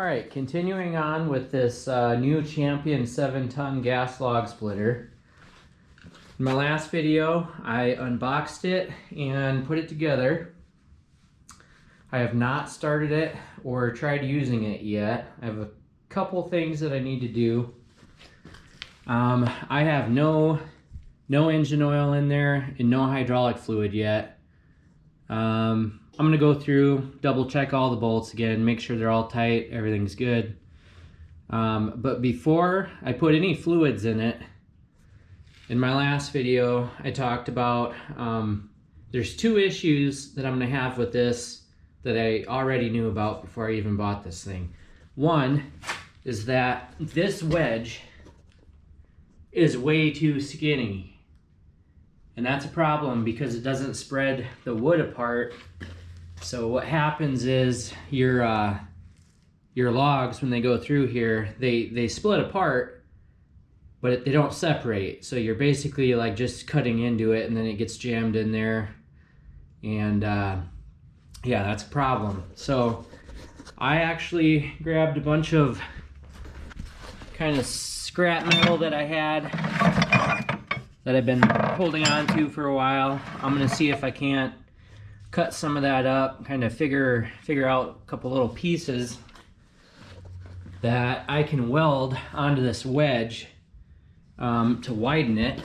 All right, continuing on with this new Champion 7-ton gas log splitter. In my last video, I unboxed it and put it together. I have not started it or tried using it yet. I have a couple things that I need to do. I have no engine oil in there and no hydraulic fluid yet. I'm gonna go through, double check all the bolts again, make sure they're all tight, everything's good. But before I put any fluids in it, in my last video I talked about there's two issues that I'm gonna have with this that I already knew about before I even bought this thing. One is that this wedge is way too skinny. And that's a problem because it doesn't spread the wood apart. So what happens is your logs, when they go through here, they split apart, but they don't separate. So you're basically like just cutting into it and then it gets jammed in there. And yeah, that's a problem. So I actually grabbed a bunch of kind of scrap metal that I had that I've been holding on to for a while. I'm gonna see if I can't cut some of that up, kind of figure out a couple little pieces that I can weld onto this wedge to widen it.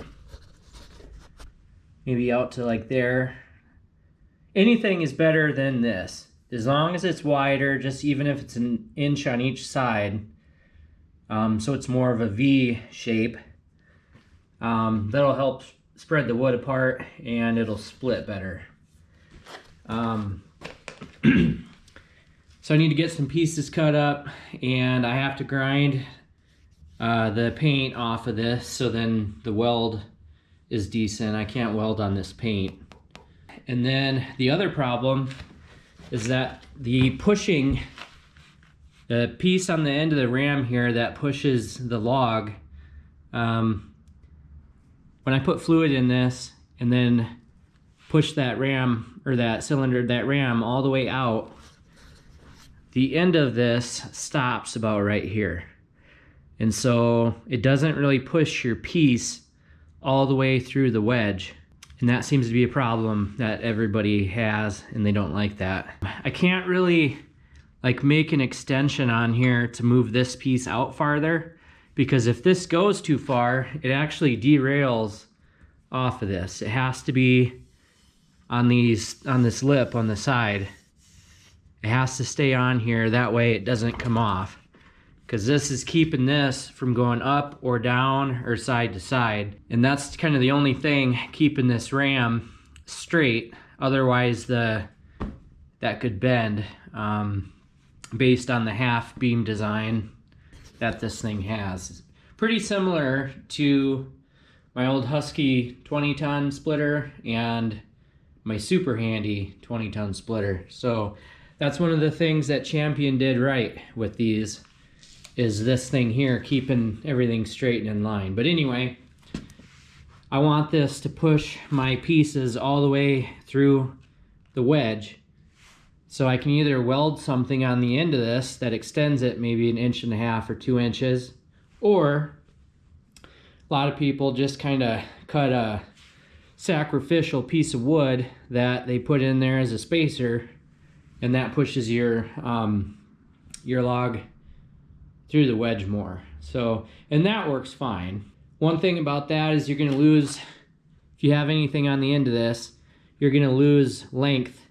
Maybe out to like there. Anything is better than this. As long as it's wider, just even if it's an inch on each side, so it's more of a V shape. That'll help spread the wood apart and it'll split better. So I need to get some pieces cut up and I have to grind the paint off of this so then the weld is decent. I can't weld on this paint. And then the other problem is that the piece on the end of the ram here that pushes the log, when I put fluid in this and then push that ram or that cylinder, that ram all the way out, the end of this stops about right here. And so it doesn't really push your piece all the way through the wedge. And that seems to be a problem that everybody has and they don't like that. I can't really like make an extension on here to move this piece out farther, because if this goes too far, it actually derails off of this. It has to be on this lip on the side. It has to stay on here, that way it doesn't come off, because this is keeping this from going up or down or side to side. And that's kind of the only thing keeping this ram straight. Otherwise that could bend based on the half beam design that this thing has. Pretty similar to my old Husky 20-ton splitter and my super handy 20-ton splitter. So that's one of the things that Champion did right with these, is this thing here keeping everything straight and in line. But anyway, I want this to push my pieces all the way through the wedge, so I can either weld something on the end of this that extends it maybe 1.5 inches or 2 inches, or a lot of people just kind of cut a sacrificial piece of wood that they put in there as a spacer, and that pushes your log through the wedge more. So, and that works fine. One thing about that is you're gonna lose, if you have anything on the end of this, you're gonna lose length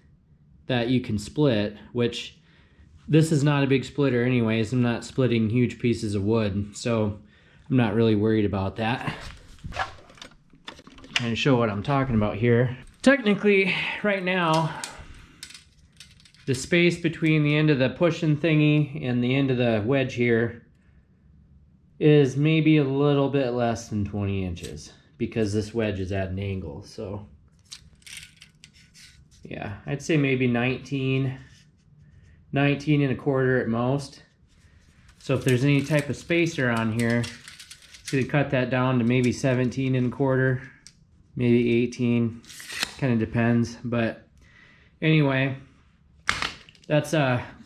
that you can split, which this is not a big splitter anyways. I'm not splitting huge pieces of wood, so I'm not really worried about that. Trying to show what I'm talking about here. Technically, right now, the space between the end of the pushing thingy and the end of the wedge here is maybe a little bit less than 20 inches because this wedge is at an angle. So yeah, I'd say maybe 19 1/4 at most. So if there's any type of spacer on here, it's gonna cut that down to maybe 17 1/4, maybe 18, kind of depends. But anyway, that's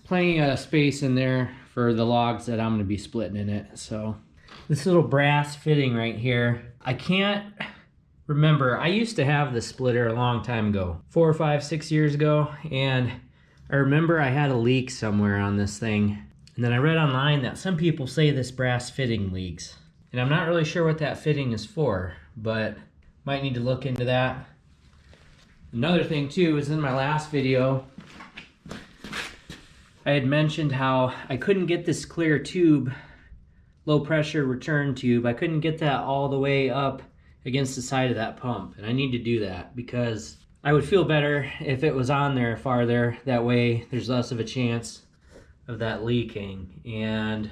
plenty of space in there for the logs that I'm gonna be splitting in it. So this little brass fitting right here, I can't remember. I used to have the splitter a long time ago, 4 or 5, 6 years ago, and I remember I had a leak somewhere on this thing. And then I read online that some people say this brass fitting leaks. And I'm not really sure what that fitting is for, but might need to look into that. Another thing too is in my last video, I had mentioned how I couldn't get this clear tube, low pressure return tube, I couldn't get that all the way up against the side of that pump. And I need to do that because I would feel better if it was on there farther. That way there's less of a chance of that leaking. And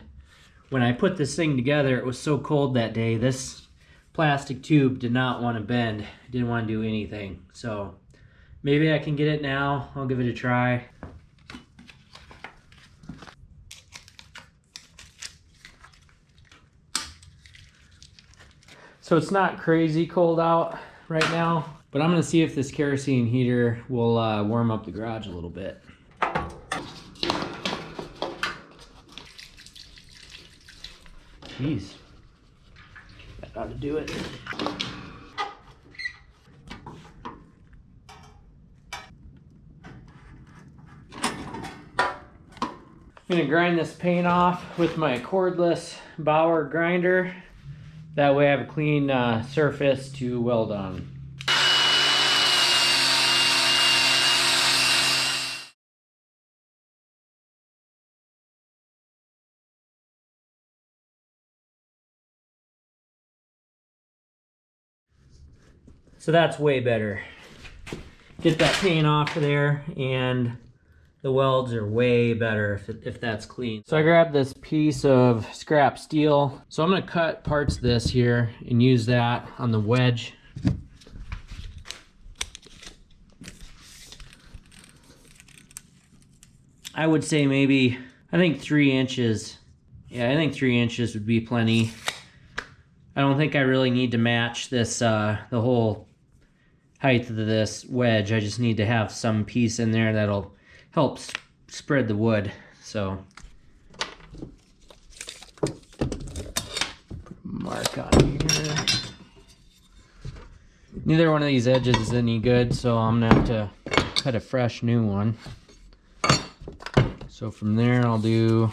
when I put this thing together, it was so cold that day, this plastic tube did not want to bend. It didn't want to do anything. So maybe I can get it now. I'll give it a try. So it's not crazy cold out right now, but I'm gonna see if this kerosene heater will warm up the garage a little bit. Jeez, that ought to do it. I'm gonna grind this paint off with my cordless Bauer grinder. That way I have a clean surface to weld on. So that's way better. Get that paint off of there, and the welds are way better if that's clean. So I grabbed this piece of scrap steel. So I'm gonna cut parts of this here and use that on the wedge. I would say maybe, I think 3 inches. Yeah, I think 3 inches would be plenty. I don't think I really need to match this, the whole height of this wedge. I just need to have some piece in there that'll help spread the wood. So mark on here. Neither one of these edges is any good, so I'm gonna have to cut a fresh new one. So from there I'll do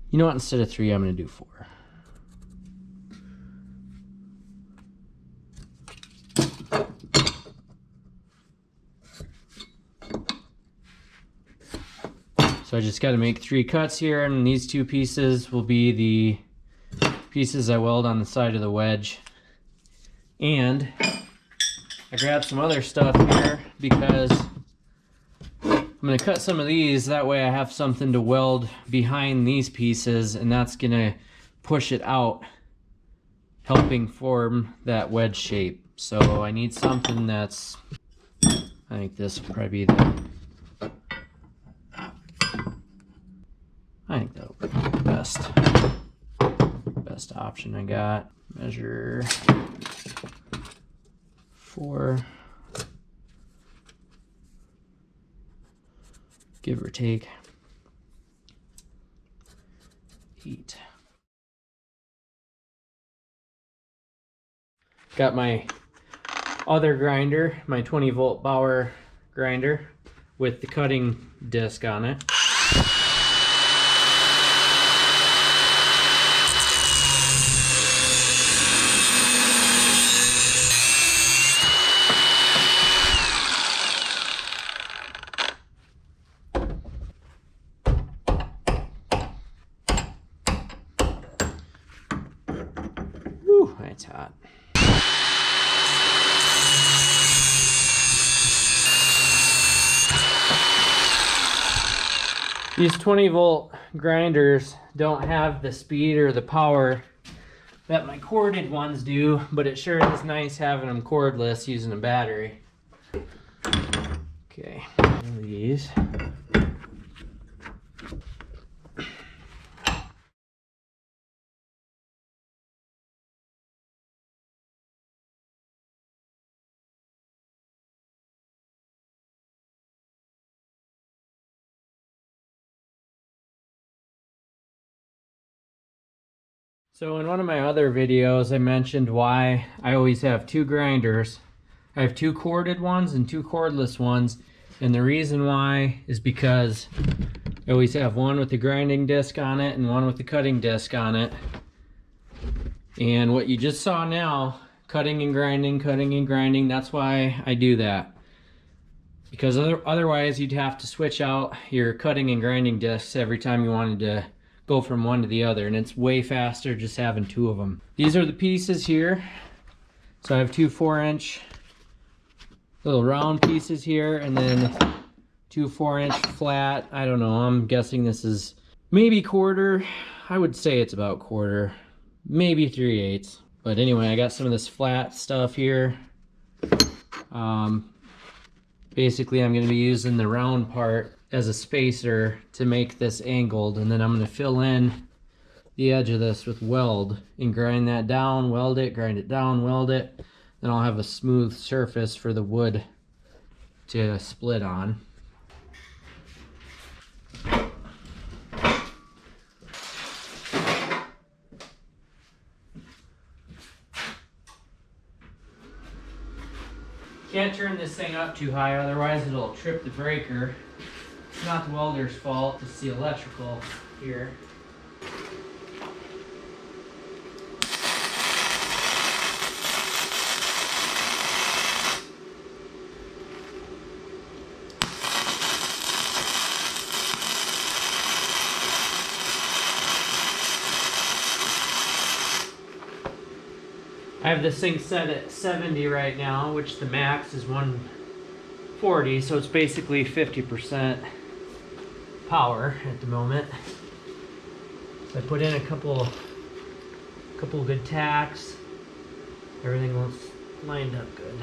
you know what, instead of 3 I'm gonna do 4. So I just got to make 3 cuts here, and these 2 pieces will be the pieces I weld on the side of the wedge. And I grabbed some other stuff here because I'm going to cut some of these, that way I have something to weld behind these pieces, and that's going to push it out, helping form that wedge shape. So I need something that's, I think this will probably be the, I think that'll be the best option I got. Measure 4, give or take 8. Got my other grinder, my 20-volt Bauer grinder with the cutting disc on it. Whew, that's hot. These 20-volt grinders don't have the speed or the power that my corded ones do, but it sure is nice having them cordless using a battery. Okay, these. So in one of my other videos, I mentioned why I always have two grinders. I have two corded ones and two cordless ones. And the reason why is because I always have one with the grinding disc on it and one with the cutting disc on it. And what you just saw now, cutting and grinding, that's why I do that. Because otherwise you'd have to switch out your cutting and grinding discs every time you wanted to go from one to the other, and it's way faster just having two of them. These are the pieces here. So I have two 4-inch little round pieces here, and then two 4-inch flat. I don't know, I'm guessing this is maybe quarter. I would say it's about quarter, maybe 3/8. But anyway, I got some of this flat stuff here. Basically, I'm going to be using the round part as a spacer to make this angled, and then I'm going to fill in the edge of this with weld and grind that down, weld it, grind it down, weld it. Then I'll have a smooth surface for the wood to split on. Can't turn this thing up too high, otherwise it'll trip the breaker. It's not the welder's fault, it's the electrical here. I have this thing set at 70 right now, which the max is 140, so it's basically 50% power at the moment. So I put in a couple good tacks. Everything looks lined up good.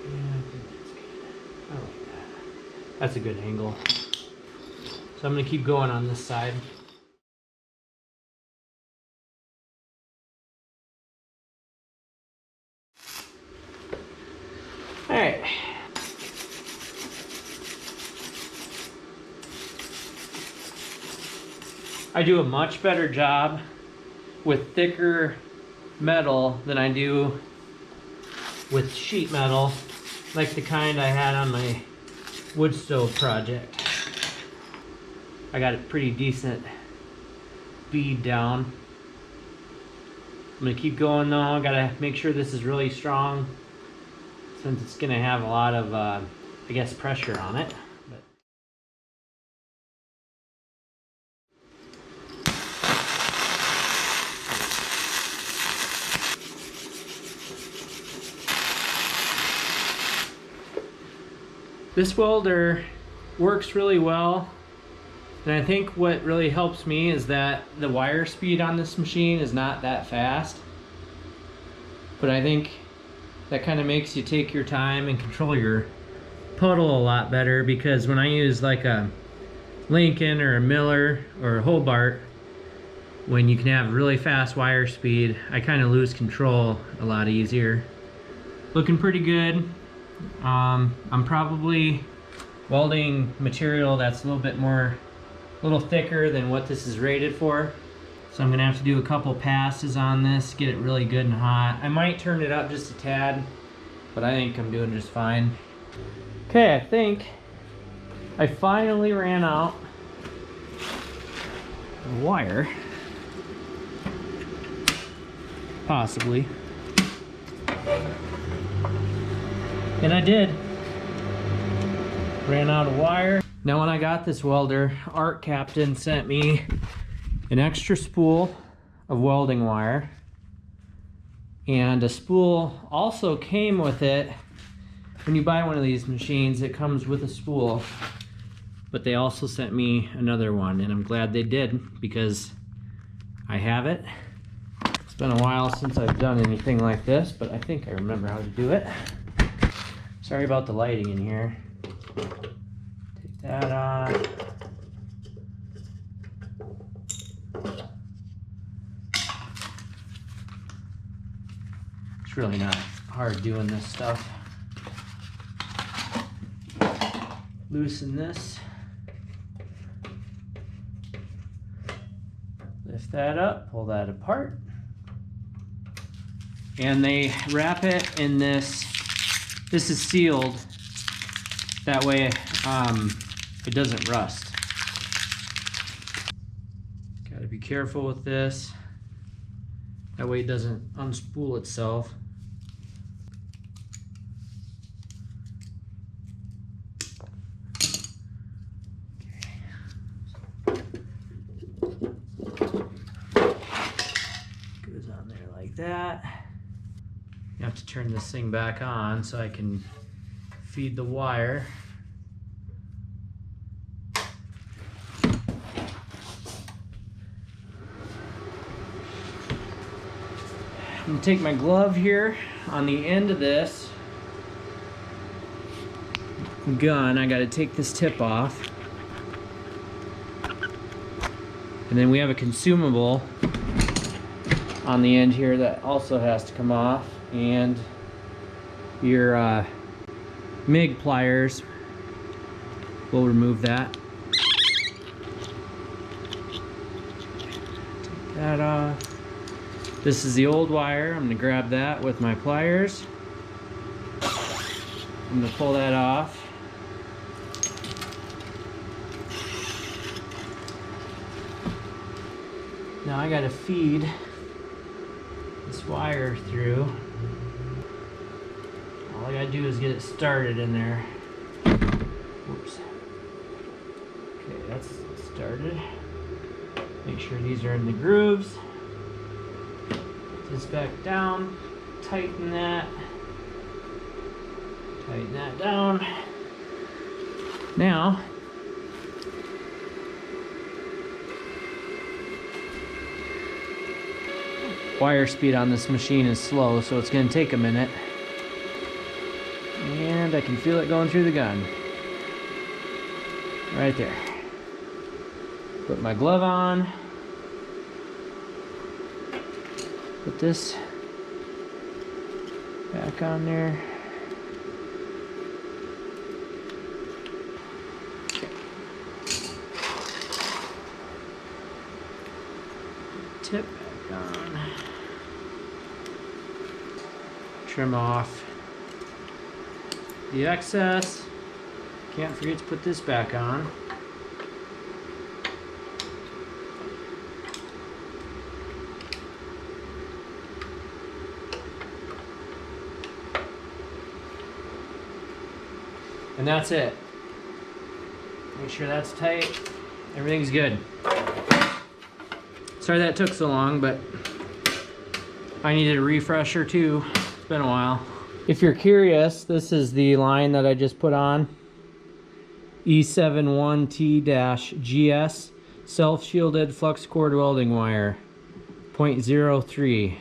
Yeah, I think that's good. I like that. That's a good angle. So I'm going to keep going on this side. Alright. I do a much better job with thicker metal than I do with sheet metal, like the kind I had on my wood stove project. I got a pretty decent bead down. I'm gonna keep going though. Gotta make sure this is really strong, since it's going to have a lot of, I guess, pressure on it. But this welder works really well, and I think what really helps me is that the wire speed on this machine is not that fast. But I think that kind of makes you take your time and control your puddle a lot better, because when I use like a Lincoln or a Miller or a Hobart, when you can have really fast wire speed, I kind of lose control a lot easier. Looking pretty good. I'm probably welding material that's a little thicker than what this is rated for. So I'm gonna have to do a couple passes on this, get it really good and hot. I might turn it up just a tad, but I think I'm doing just fine. Okay, I think I finally ran out of wire. Possibly. And I did. Ran out of wire. Now when I got this welder, Arccaptain sent me an extra spool of welding wire, and a spool also came with it. When you buy one of these machines, it comes with a spool, but they also sent me another one, and I'm glad they did, because I have it. It's been a while since I've done anything like this, but I think I remember how to do it. Sorry about the lighting in here. Take that off. It's really not hard doing this stuff. Loosen this. lift that up, pull that apart. And they wrap it in this is sealed, that way it doesn't rust. Gotta be careful with this, that way it doesn't unspool itself. Goes on there like that. You have to turn this thing back on so I can feed the wire. I'm gonna take my glove here on the end of this gun. I gotta take this tip off. And then we have a consumable on the end here that also has to come off. And your MIG pliers will remove that. Take that off. This is the old wire. I'm going to grab that with my pliers. I'm going to pull that off. Now I got to feed this wire through. All I gotta do is get it started in there. Whoops. Okay, that's started. Make sure these are in the grooves. Put this back down. Tighten that. Tighten that down. Now, wire speed on this machine is slow, so it's going to take a minute. And I can feel it going through the gun. Right there. Put my glove on. Put this back on there. Tip back on. Trim off the excess. Can't forget to put this back on. And that's it. Make sure that's tight. Everything's good. Sorry that took so long, but I needed a refresher too. It's been a while. If you're curious, this is the line that I just put on. E71T-GS self-shielded flux cord welding wire, 0.03.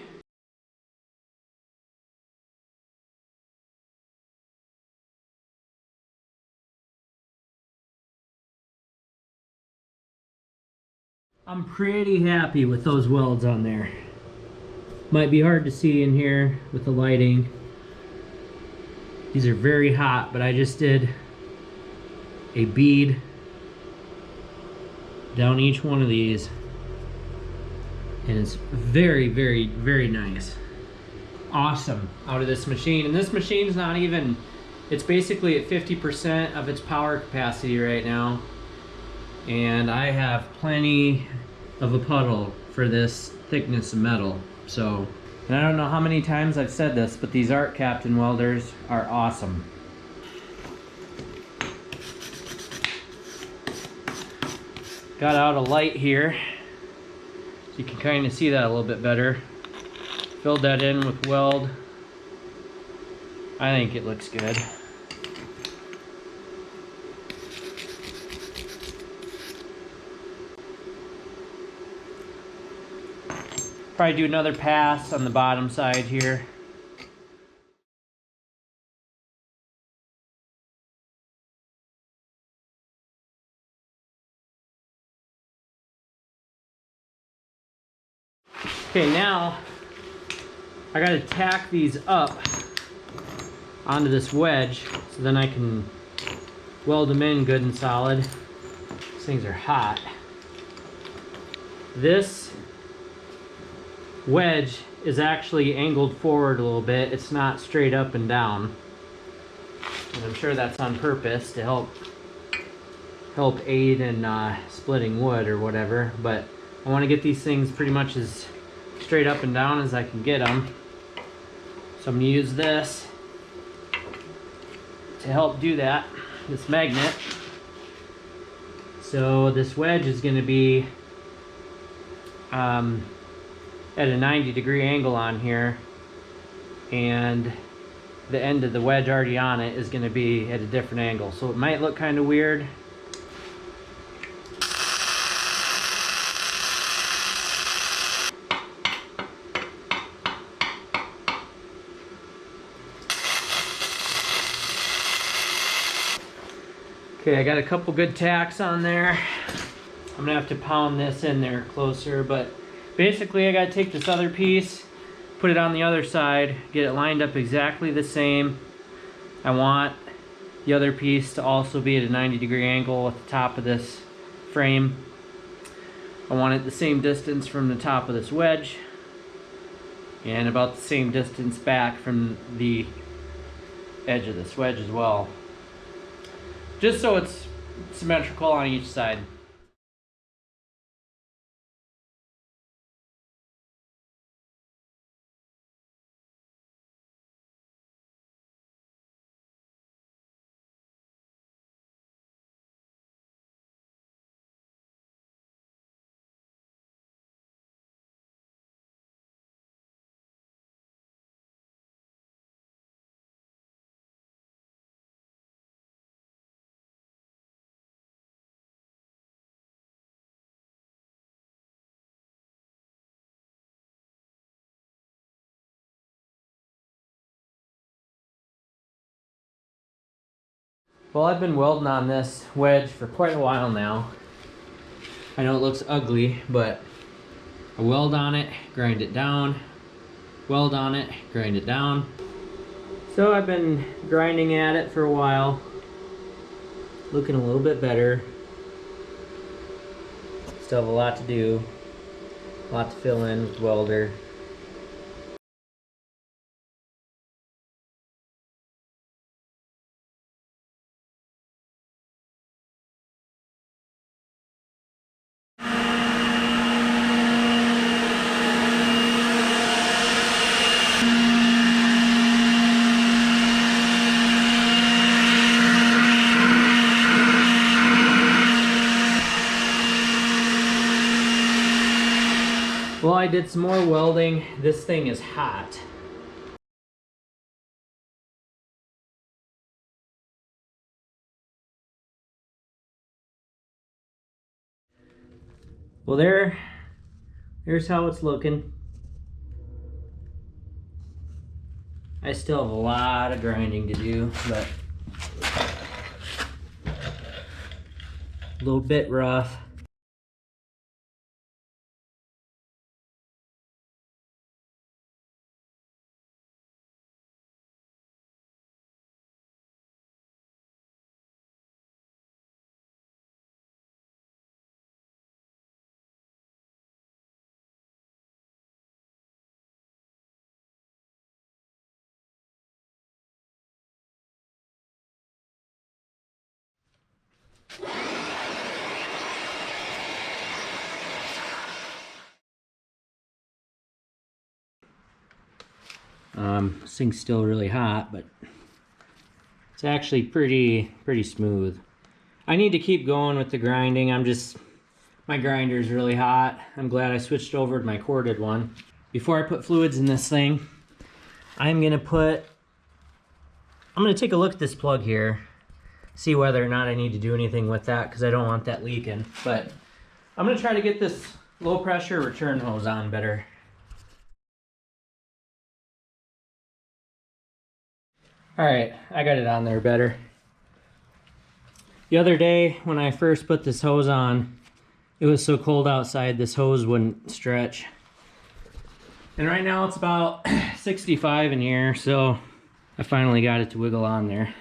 I'm pretty happy with those welds on there. Might be hard to see in here with the lighting. These are very hot, but I just did a bead down each one of these. And it's very, very, very nice. Awesome out of this machine. And this machine's not even, it's basically at 50% of its power capacity right now. And I have plenty of a puddle for this thickness of metal. So, and I don't know how many times I've said this, but these Arccaptain welders are awesome. Got out a light here, so you can kind of see that a little bit better. Filled that in with weld. I think it looks good. Probably do another pass on the bottom side here. Okay, now I gotta tack these up onto this wedge so then I can weld them in good and solid. These things are hot. This wedge is actually angled forward a little bit. It's not straight up and down. And I'm sure that's on purpose to help aid in splitting wood or whatever. But I want to get these things pretty much as straight up and down as I can get them. So I'm going to use this to help do that, this magnet. So this wedge is going to be at a 90-degree angle on here, and the end of the wedge already on it is going to be at a different angle. So it might look kind of weird. Okay, I got a couple good tacks on there. I'm gonna have to pound this in there closer, but basically I gotta take this other piece, put it on the other side, get it lined up exactly the same. I want the other piece to also be at a 90-degree angle at the top of this frame. I want it the same distance from the top of this wedge and about the same distance back from the edge of this wedge as well. Just so it's symmetrical on each side. Well, I've been welding on this wedge for quite a while now. I know it looks ugly, but I weld on it, grind it down, weld on it, grind it down. So I've been grinding at it for a while, looking a little bit better. Still have a lot to do, a lot to fill in with the welder. Well, I did some more welding. This thing is hot. Well, there's how it's looking. I still have a lot of grinding to do, but a little bit rough. This thing's still really hot, but it's actually pretty smooth. I need to keep going with the grinding. My grinder's really hot. I'm glad I switched over to my corded one. Before I put fluids in this thing, I'm gonna take a look at this plug here, see whether or not I need to do anything with that, because I don't want that leaking. But I'm gonna try to get this low pressure return hose on better. Alright, I got it on there better. The other day when I first put this hose on, it was so cold outside this hose wouldn't stretch. And right now it's about 65 in here, so I finally got it to wiggle on there.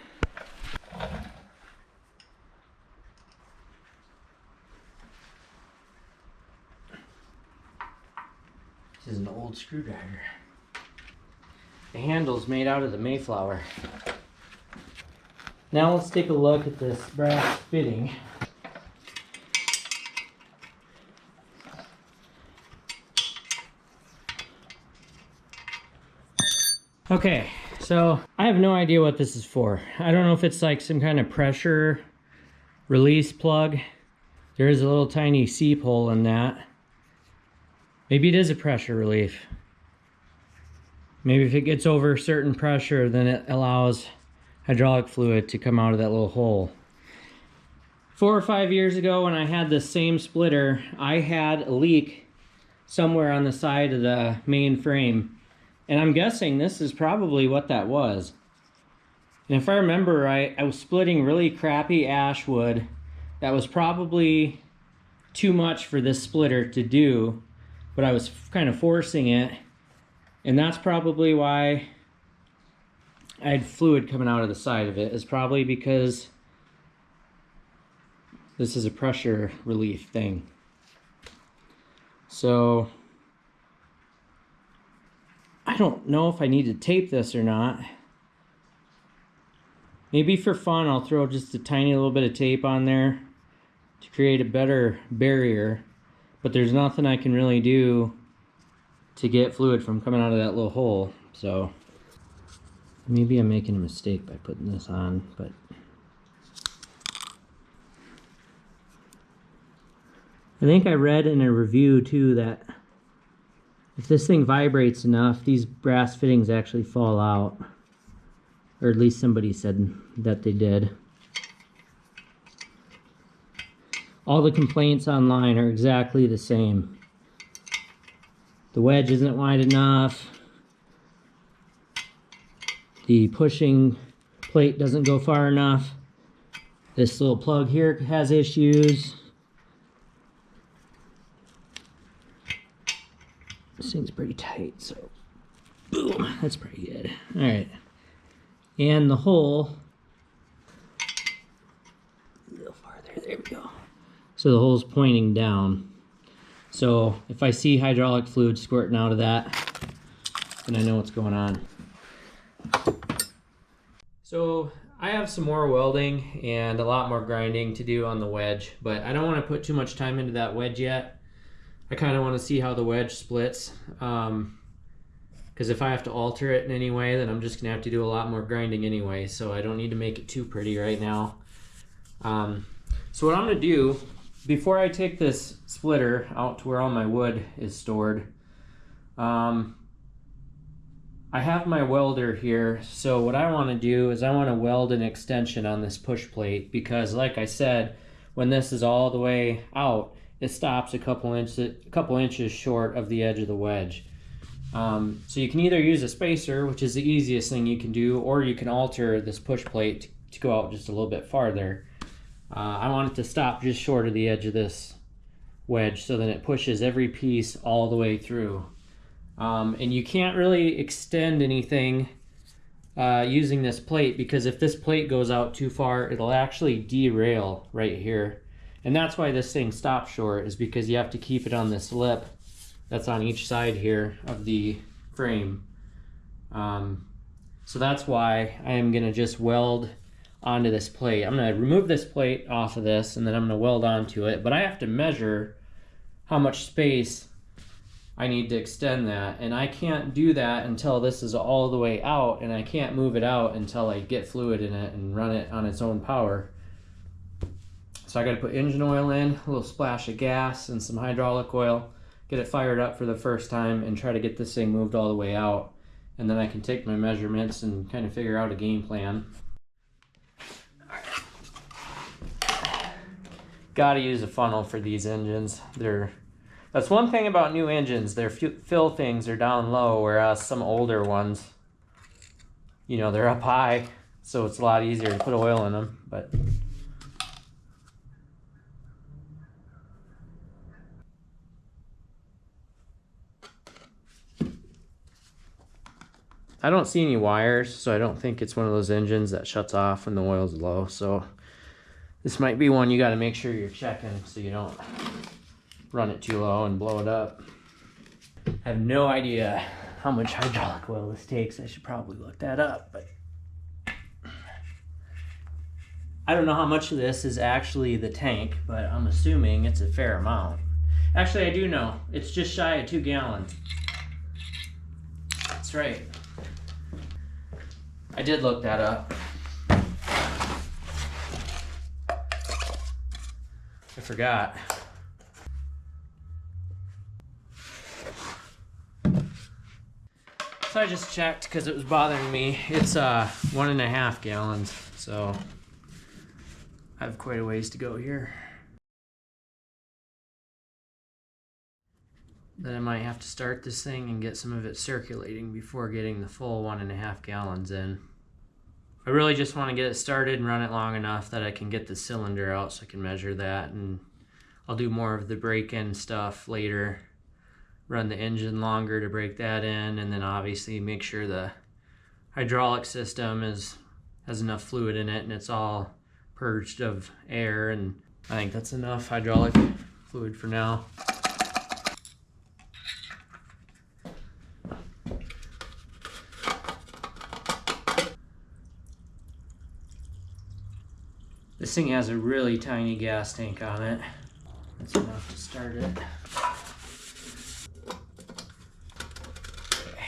This is an old screwdriver. The handle's made out of the Mayflower. Now let's take a look at this brass fitting. Okay, so I have no idea what this is for. I don't know if it's like some kind of pressure release plug. There is a little tiny seep hole in that. Maybe it is a pressure relief. Maybe if it gets over a certain pressure, then it allows hydraulic fluid to come out of that little hole. 4 or 5 years ago when I had this same splitter, I had a leak somewhere on the side of the main frame. And I'm guessing this is probably what that was. And if I remember right, I was splitting really crappy ash wood that was probably too much for this splitter to do, but I was kind of forcing it. And that's probably why I had fluid coming out of the side of it. It's probably because this is a pressure relief thing. So I don't know if I need to tape this or not. Maybe for fun I'll throw just a tiny little bit of tape on there to create a better barrier, but there's nothing I can really do to get fluid from coming out of that little hole. So maybe I'm making a mistake by putting this on, but I think I read in a review too that if this thing vibrates enough, these brass fittings actually fall out. Or at least somebody said that they did. All the complaints online are exactly the same. The wedge isn't wide enough. The pushing plate doesn't go far enough. This little plug here has issues. This thing's pretty tight, so boom, that's pretty good. All right, and the hole, a little farther, there we go. So the hole's pointing down. So if I see hydraulic fluid squirting out of that, then I know what's going on. So I have some more welding and a lot more grinding to do on the wedge, but I don't want to put too much time into that wedge yet. I kind of want to see how the wedge splits, because if I have to alter it in any way, then I'm just going to have to do a lot more grinding anyway, so I don't need to make it too pretty right now. So what I'm going to do, before I take this splitter out to where all my wood is stored, I have my welder here, so what I want to do is I want to weld an extension on this push plate, because like I said, when this is all the way out, it stops a couple inches short of the edge of the wedge. So you can either use a spacer, which is the easiest thing you can do, or you can alter this push plate to go out just a little bit farther. I want it to stop just short of the edge of this wedge, so then it pushes every piece all the way through. And you can't really extend anything using this plate, because if this plate goes out too far, it'll actually derail right here. And that's why this thing stops short, is because you have to keep it on this lip that's on each side here of the frame. So that's why I am gonna just weld onto this plate. I'm gonna remove this plate off of this, and then I'm gonna weld onto it, but I have to measure how much space I need to extend that, and I can't do that until this is all the way out, and I can't move it out until I get fluid in it and run it on its own power. So I got to put engine oil in, a little splash of gas and some hydraulic oil, get it fired up for the first time, and try to get this thing moved all the way out. And then I can take my measurements and kind of figure out a game plan. Got to use a funnel for these engines. That's one thing about new engines, their fill things are down low, whereas some older ones, you know, they're up high, so it's a lot easier to put oil in them. But I don't see any wires, so I don't think it's one of those engines that shuts off when the oil's low. So this might be one you got to make sure you're checking so you don't run it too low and blow it up. I have no idea how much hydraulic oil this takes. I should probably look that up, but I don't know how much of this is actually the tank, but I'm assuming it's a fair amount. Actually, I do know. It's just shy of 2 gallons. That's right. I did look that up. I forgot. So I just checked because it was bothering me. It's 1.5 gallons, so I have quite a ways to go here. Then I might have to start this thing and get some of it circulating before getting the full 1.5 gallons in. I really just want to get it started and run it long enough that I can get the cylinder out so I can measure that, and I'll do more of the break-in stuff later. Run the engine longer to break that in, and then obviously make sure the hydraulic system has enough fluid in it and it's all purged of air, and I think that's enough hydraulic fluid for now. This thing has a really tiny gas tank on it. That's enough to start it. Okay.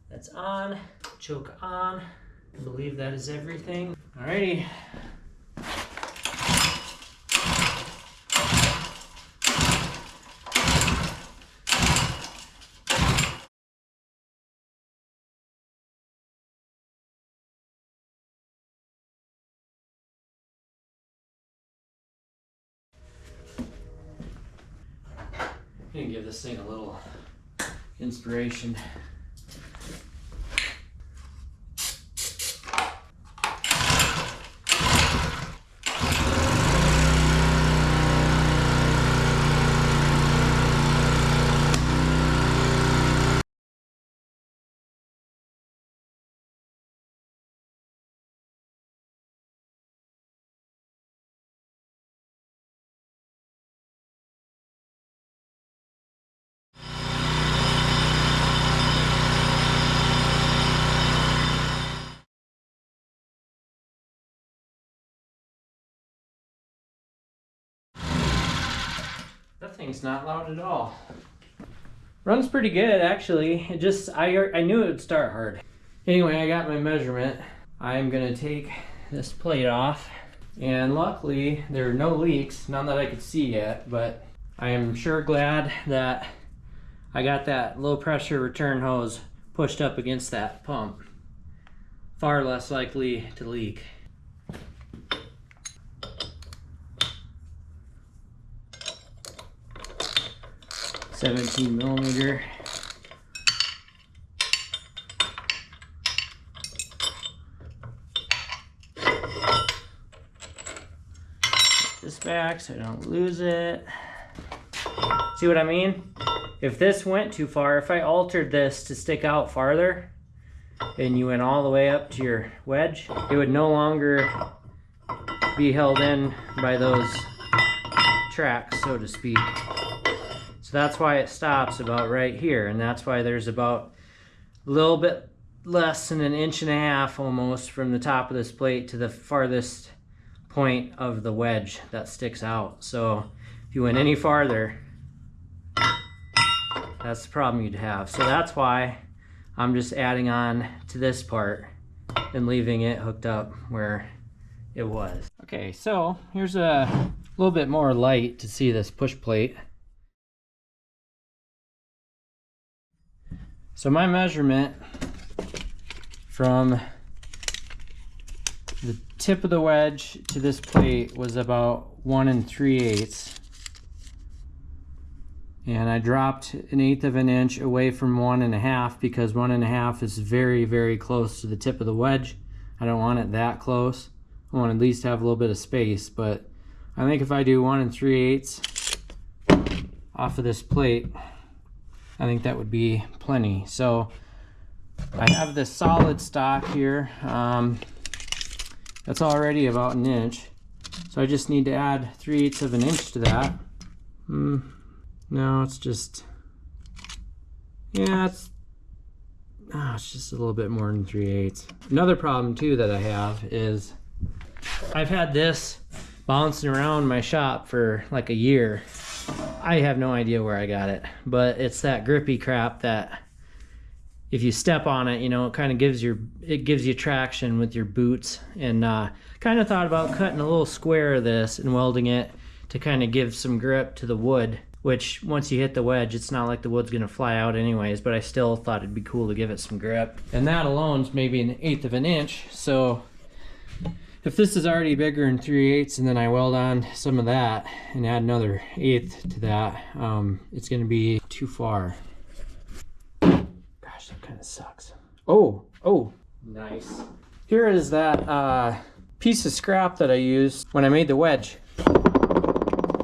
That's on, choke on. I believe that is everything. Alrighty. I'm gonna give this thing a little inspiration. That thing's not loud at all. Runs pretty good, actually. It just, I knew it would start hard. Anyway, I got my measurement. I'm gonna take this plate off, and luckily there are no leaks, none that I could see yet, but I am sure glad that I got that low pressure return hose pushed up against that pump. Far less likely to leak. 17 millimeter. Put this back so I don't lose it. See what I mean? If this went too far, if I altered this to stick out farther and you went all the way up to your wedge, it would no longer be held in by those tracks, so to speak. So that's why it stops about right here, and that's why there's about a little bit less than 1.5 inches almost from the top of this plate to the farthest point of the wedge that sticks out. So if you went any farther, that's the problem you'd have. So that's why I'm just adding on to this part and leaving it hooked up where it was. Okay, so here's a little bit more light to see this push plate. So my measurement from the tip of the wedge to this plate was about 1 3/8. And I dropped 1/8 of an inch away from 1.5 because 1.5 is very, very close to the tip of the wedge. I don't want it that close. I want to at least have a little bit of space, but I think if I do 1 3/8 off of this plate, I think that would be plenty. So I have this solid stock here. That's already about 1 inch. So I just need to add 3/8 of an inch to that. No, it's just, yeah, it's just a little bit more than 3/8. Another problem too that I have is I've had this bouncing around my shop for like a year. I have no idea where I got it, but it's that grippy crap that if you step on it, you know, it kind of gives you traction with your boots. And kind of thought about cutting a little square of this and welding it to kind of give some grip to the wood, which once you hit the wedge, it's not like the wood's gonna fly out anyways, but I still thought it'd be cool to give it some grip. And that alone's maybe 1/8 of an inch. So if this is already bigger than 3/8 and then I weld on some of that and add another 1/8 to that, it's gonna be too far. Gosh, that kind of sucks. Oh, nice. Here is that piece of scrap that I used when I made the wedge.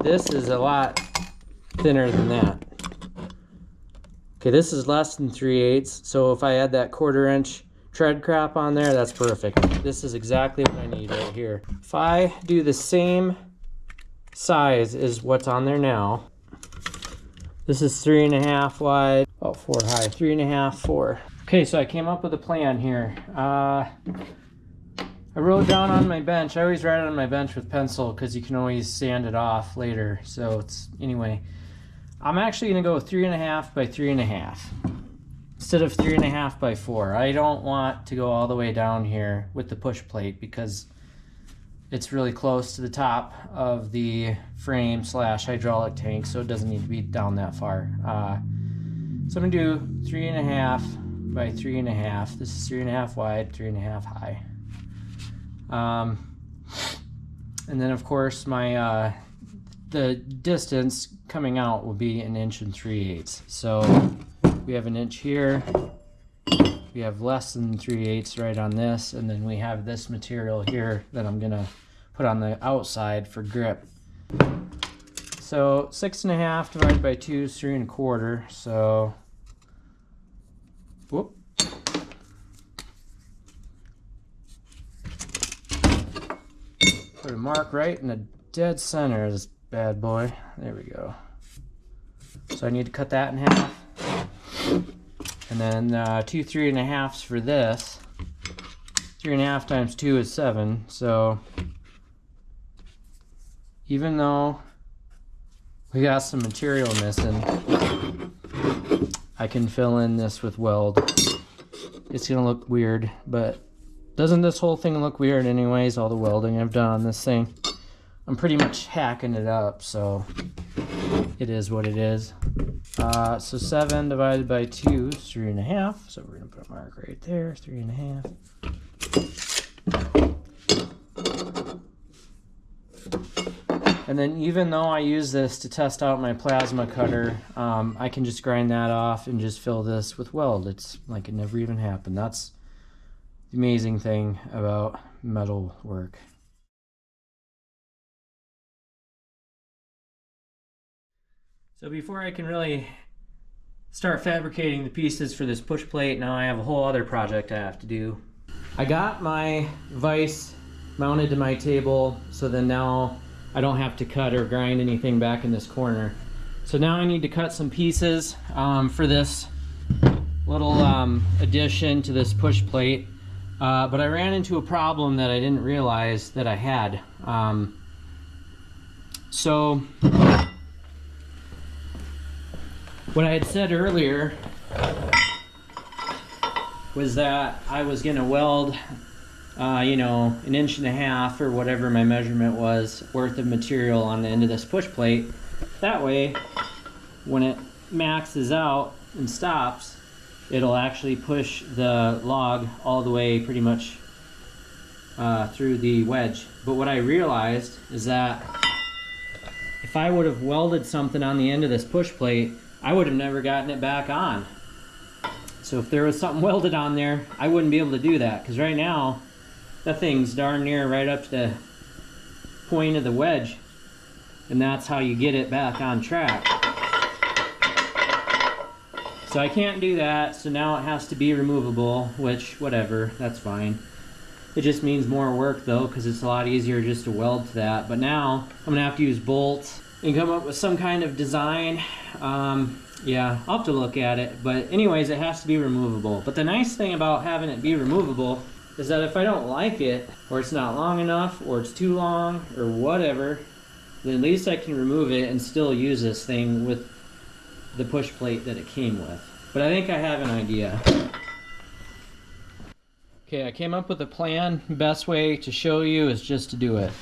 This is a lot thinner than that. Okay, this is less than 3/8, so if I add that 1/4 inch tread crap on there, that's perfect. This is exactly what I need right here. If I do the same size as what's on there now, this is 3.5 wide, about 4 high, 3.5, 4. Okay, so I came up with a plan here. I wrote down on my bench. I always write on my bench with pencil because you can always sand it off later. So anyway, I'm actually gonna go 3.5 by 3.5 instead of 3.5 by 4. I don't want to go all the way down here with the push plate because it's really close to the top of the frame / hydraulic tank, so it doesn't need to be down that far. So I'm gonna do 3.5 by 3.5. This is 3.5 wide, 3.5 high. And then of course my the distance coming out will be 1 inch and 3/8. So we have 1 inch here, we have less than 3/8 right on this, and then we have this material here that I'm gonna put on the outside for grip. So 6.5 divided by 2 is 3.25. So whoop. Put a mark right in the dead center of this bad boy. There we go. So I need to cut that in half. And then 2 3.5s for this. 3.5 times 2 is 7. So even though we got some material missing, I can fill in this with weld. It's gonna look weird, but doesn't this whole thing look weird anyways? All the welding I've done on this thing. I'm pretty much hacking it up, so it is what it is. So 7 divided by 2 is 3.5. So we're gonna put a mark right there, 3.5. And then even though I use this to test out my plasma cutter, I can just grind that off and just fill this with weld. It's like it never even happened. That's the amazing thing about metal work. So before I can really start fabricating the pieces for this push plate, now I have a whole other project I have to do. I got my vise mounted to my table, so then now I don't have to cut or grind anything back in this corner. So now I need to cut some pieces for this little addition to this push plate. But I ran into a problem that I didn't realize that I had. So what I had said earlier was that I was gonna weld you know, 1.5 inches or whatever my measurement was worth of material on the end of this push plate. That way, when it maxes out and stops, it'll actually push the log all the way pretty much through the wedge. But what I realized is that if I would have welded something on the end of this push plate, I would have never gotten it back on. So if there was something welded on there, I wouldn't be able to do that, because right now that thing's darn near right up to the point of the wedge, and that's how you get it back on track. So I can't do that, so now it has to be removable, which, whatever, that's fine. It just means more work though, because it's a lot easier just to weld to that. But now I'm gonna have to use bolts and come up with some kind of design. Yeah, I'll have to look at it, but anyways, it has to be removable. But the nice thing about having it be removable is that if I don't like it, or it's not long enough, or it's too long, or whatever, then at least I can remove it and still use this thing with the push plate that it came with. But I think I have an idea. Okay, I came up with a plan. Best way to show you is just to do it.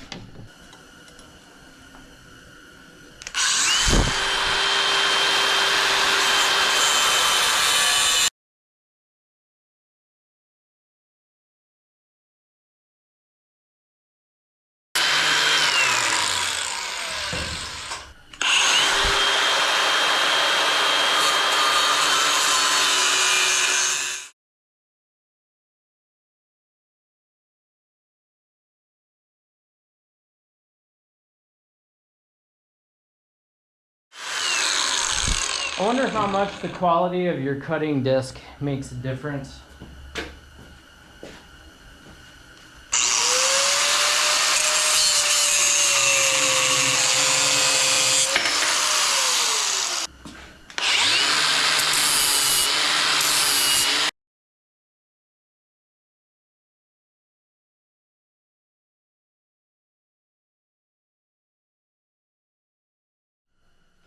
I wonder how much the quality of your cutting disc makes a difference.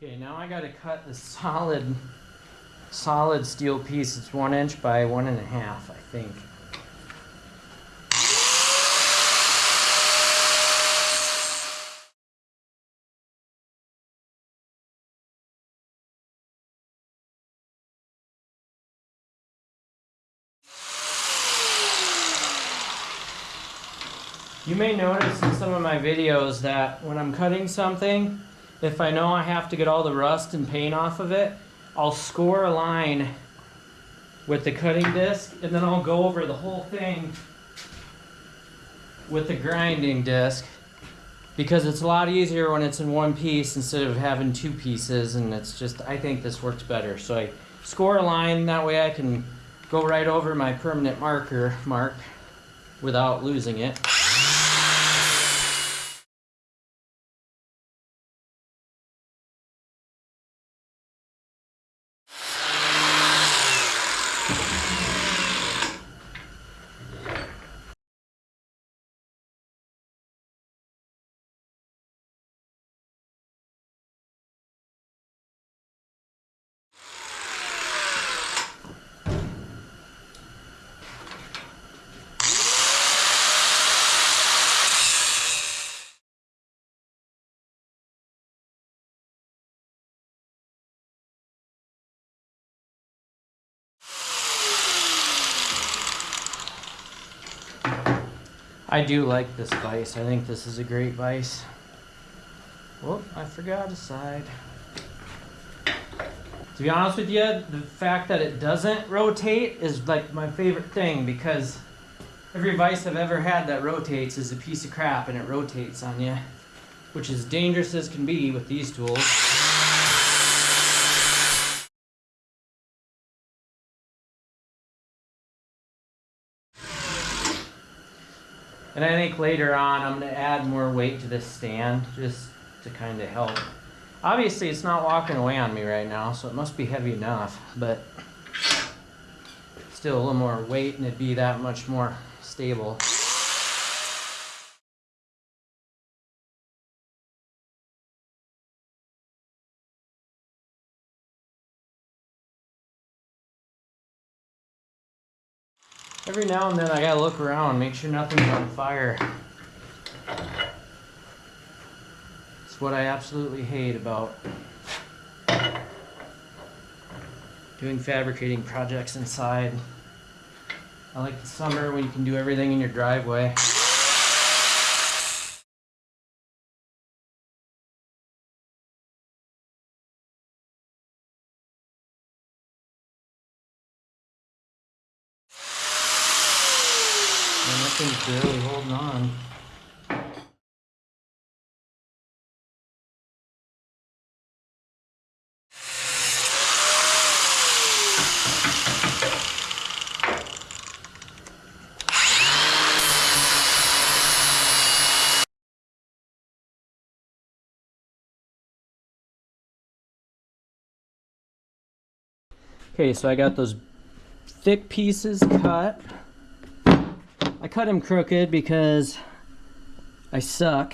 Okay, now I gotta cut the solid steel piece. It's 1 inch by 1.5, I think. You may notice in some of my videos that when I'm cutting something, if I know I have to get all the rust and paint off of it, I'll score a line with the cutting disc, and then I'll go over the whole thing with the grinding disc, because it's a lot easier when it's in one piece instead of having 2 pieces, and it's just, I think this works better. So I score a line, that way I can go right over my permanent mark without losing it. I do like this vise. I think this is a great vise. Whoop, I forgot a side. To be honest with you, the fact that it doesn't rotate is like my favorite thing, because every vise I've ever had that rotates is a piece of crap, and it rotates on you, which is dangerous as can be with these tools. And I think later on I'm going to add more weight to this stand just to kind of help. Obviously it's not walking away on me right now, so it must be heavy enough, but still a little more weight and it'd be that much more stable. Every now and then I gotta look around, make sure nothing's on fire. It's what I absolutely hate about doing fabricating projects inside. I like the summer when you can do everything in your driveway. And that thing's barely holding on. Okay, so I got those thick pieces cut. I cut them crooked because I suck.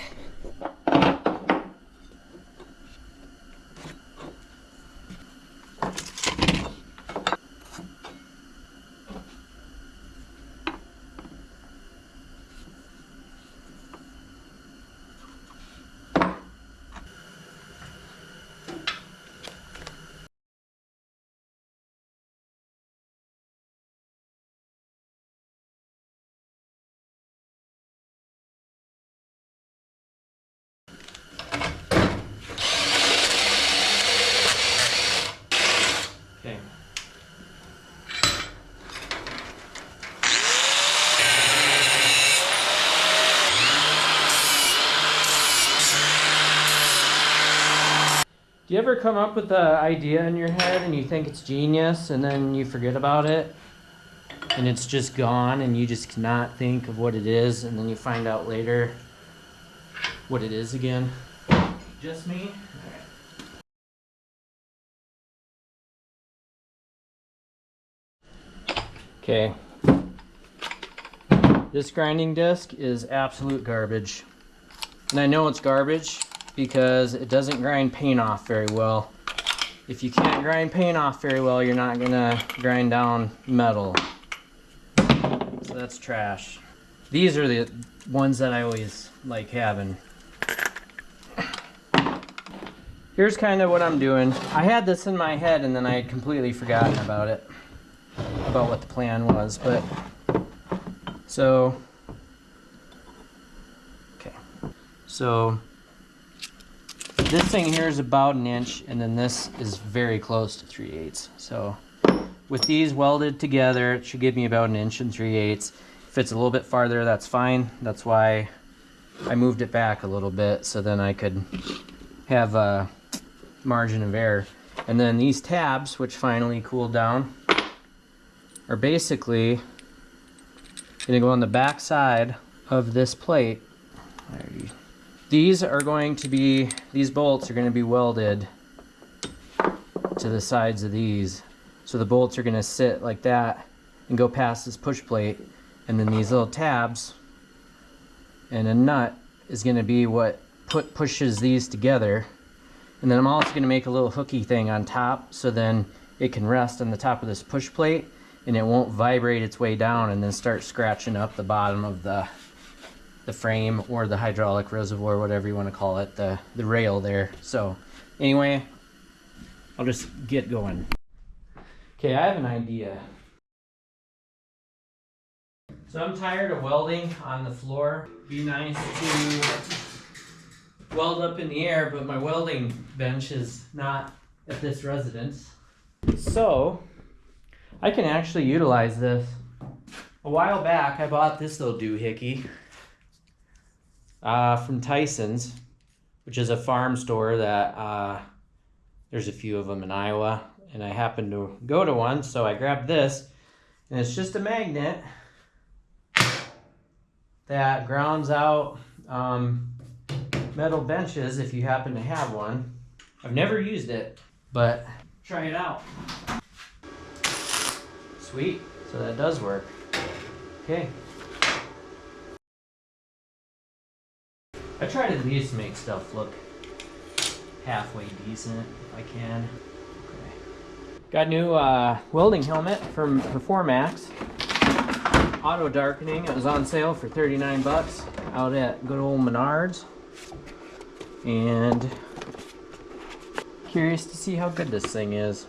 Okay. Do you ever come up with an idea in your head and you think it's genius and then you forget about it and it's just gone and you just cannot think of what it is and then you find out later what it is again? Just me? Okay. This grinding disc is absolute garbage. And I know it's garbage because it doesn't grind paint off very well. If you can't grind paint off very well, you're not gonna grind down metal. So that's trash. These are the ones that I always like having. Here's kind of what I'm doing. I had this in my head and then I had completely forgotten about it, about what the plan was, but so, okay. So this thing here is about 1 inch and then this is very close to 3/8. So with these welded together, it should give me about 1 inch and 3/8. If it's a little bit farther, that's fine. That's why I moved it back a little bit so then I could have a margin of error. And then these tabs, which finally cooled down, are basically gonna go on the back side of this plate. These are going to be, these bolts are gonna be welded to the sides of these. So the bolts are gonna sit like that and go past this push plate. And then these little tabs and a nut is gonna be what pushes these together. And then I'm also gonna make a little hooky thing on top so then it can rest on the top of this push plate and it won't vibrate its way down and then start scratching up the bottom of the frame or the hydraulic reservoir, whatever you want to call it, the rail there. So anyway, I'll just get going. Okay, I have an idea. So I'm tired of welding on the floor. Be nice to weld up in the air, but my welding bench is not at this residence. So I can actually utilize this. A while back, I bought this little doohickey from Tyson's, which is a farm store that there's a few of them in Iowa, and I happened to go to one, so I grabbed this, and it's just a magnet that grounds out metal benches if you happen to have one. I've never used it, but try it out. Sweet, so that does work. Okay. I try to at least make stuff look halfway decent if I can. Okay. Got a new welding helmet from Performax. Auto darkening. It was on sale for 39 bucks out at good old Menards. And curious to see how good this thing is.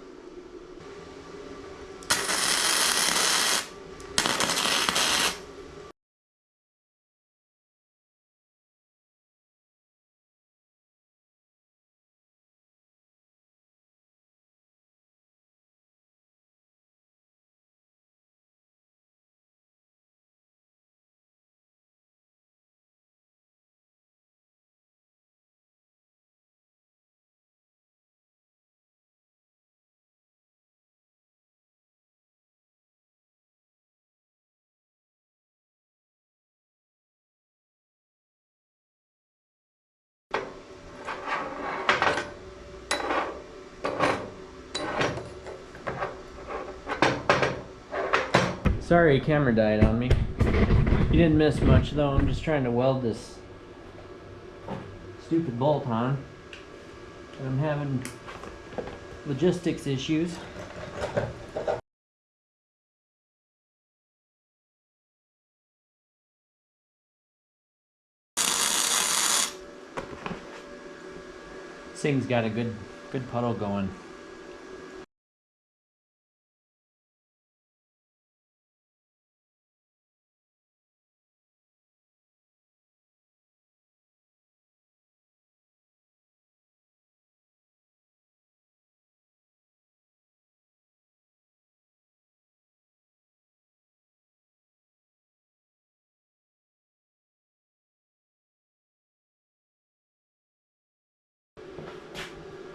Sorry, camera died on me. You didn't miss much though. I'm just trying to weld this stupid bolt on. And I'm having logistics issues. This thing's got a good puddle going.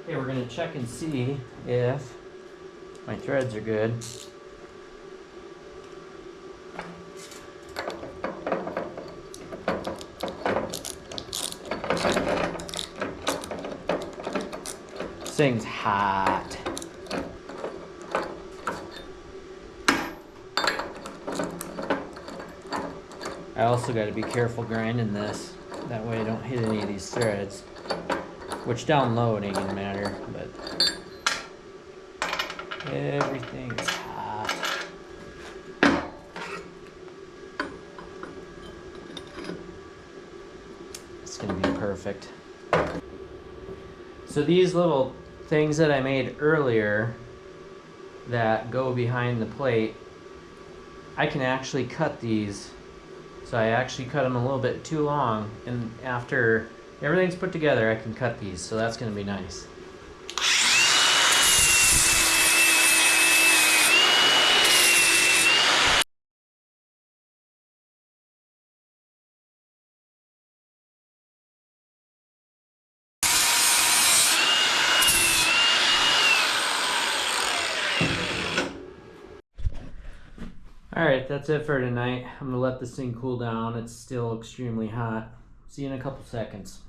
Okay, we're gonna check and see if my threads are good. This thing's hot. I also got to be careful grinding this. That way I don't hit any of these threads. Which down low it ain't gonna matter, but everything is hot. It's gonna be perfect. So these little things that I made earlier that go behind the plate, I can actually cut these. So I actually cut them a little bit too long, and after everything's put together, I can cut these, so that's going to be nice. Alright, that's it for tonight. I'm going to let this thing cool down. It's still extremely hot. See you in a couple seconds.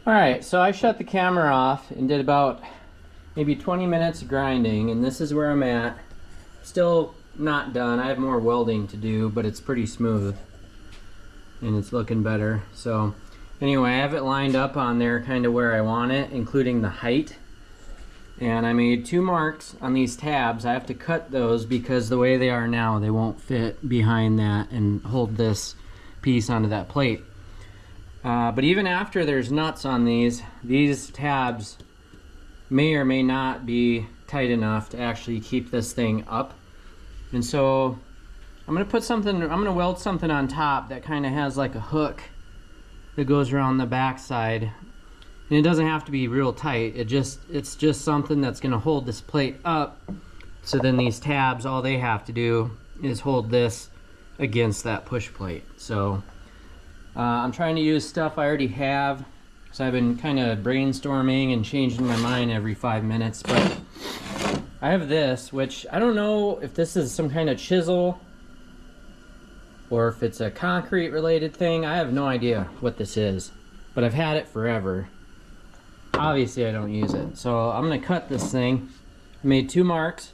Alright, so I shut the camera off and did about maybe 20 minutes of grinding, and this is where I'm at. Still not done. I have more welding to do, but it's pretty smooth and it's looking better. So anyway, I have it lined up on there kind of where I want it, including the height. And I made 2 marks on these tabs. I have to cut those because the way they are now, they won't fit behind that and hold this piece onto that plate. But even after there's nuts on these tabs may or may not be tight enough to actually keep this thing up. And so I'm gonna weld something on top that kind of has like a hook that goes around the back side. And it doesn't have to be real tight. It's just something that's gonna hold this plate up. So then these tabs, all they have to do is hold this against that push plate. So I'm trying to use stuff I already have, so I've been kind of brainstorming and changing my mind every 5 minutes. But I have this, which I don't know if this is some kind of chisel or if it's a concrete related thing. I have no idea what this is, but I've had it forever. Obviously I don't use it, so I'm gonna cut this thing. I made 2 marks.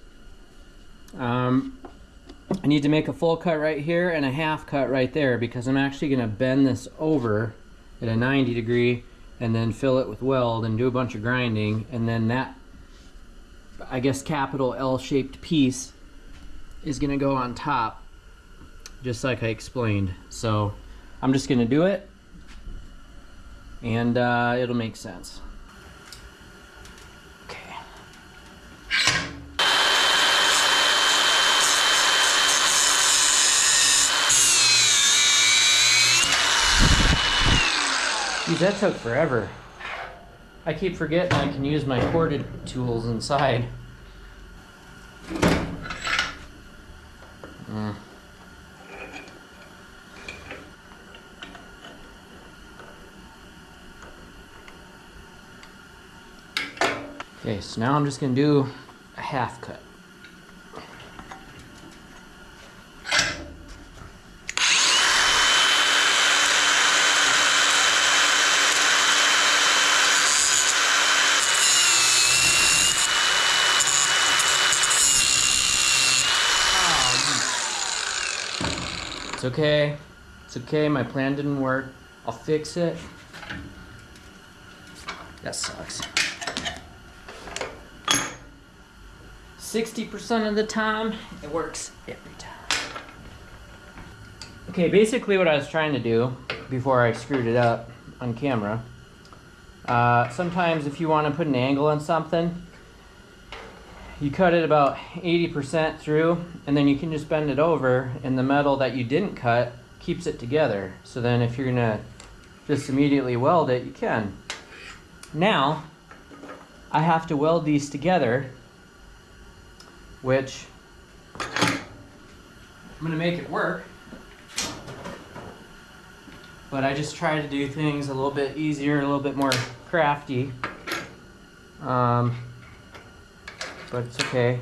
I need to make a full cut right here and a half cut right there, because I'm actually going to bend this over at a 90 degree and then fill it with weld and do a bunch of grinding, and then that, I guess, capital L-shaped piece is going to go on top, just like I explained. So I'm just going to do it and it'll make sense. Okay. Geez, that took forever. I keep forgetting I can use my corded tools inside. Okay, so now I'm just gonna do a half cut. It's okay. It's okay. My plan didn't work. I'll fix it. That sucks. 60% of the time, it works every time. Okay, basically what I was trying to do before I screwed it up on camera, sometimes if you want to put an angle on something, you cut it about 80% through, and then you can just bend it over, and the metal that you didn't cut keeps it together. So then if you're gonna just immediately weld it, you can. Now, I have to weld these together, which I'm gonna make it work, but I just try to do things a little bit easier, a little bit more crafty. But it's okay.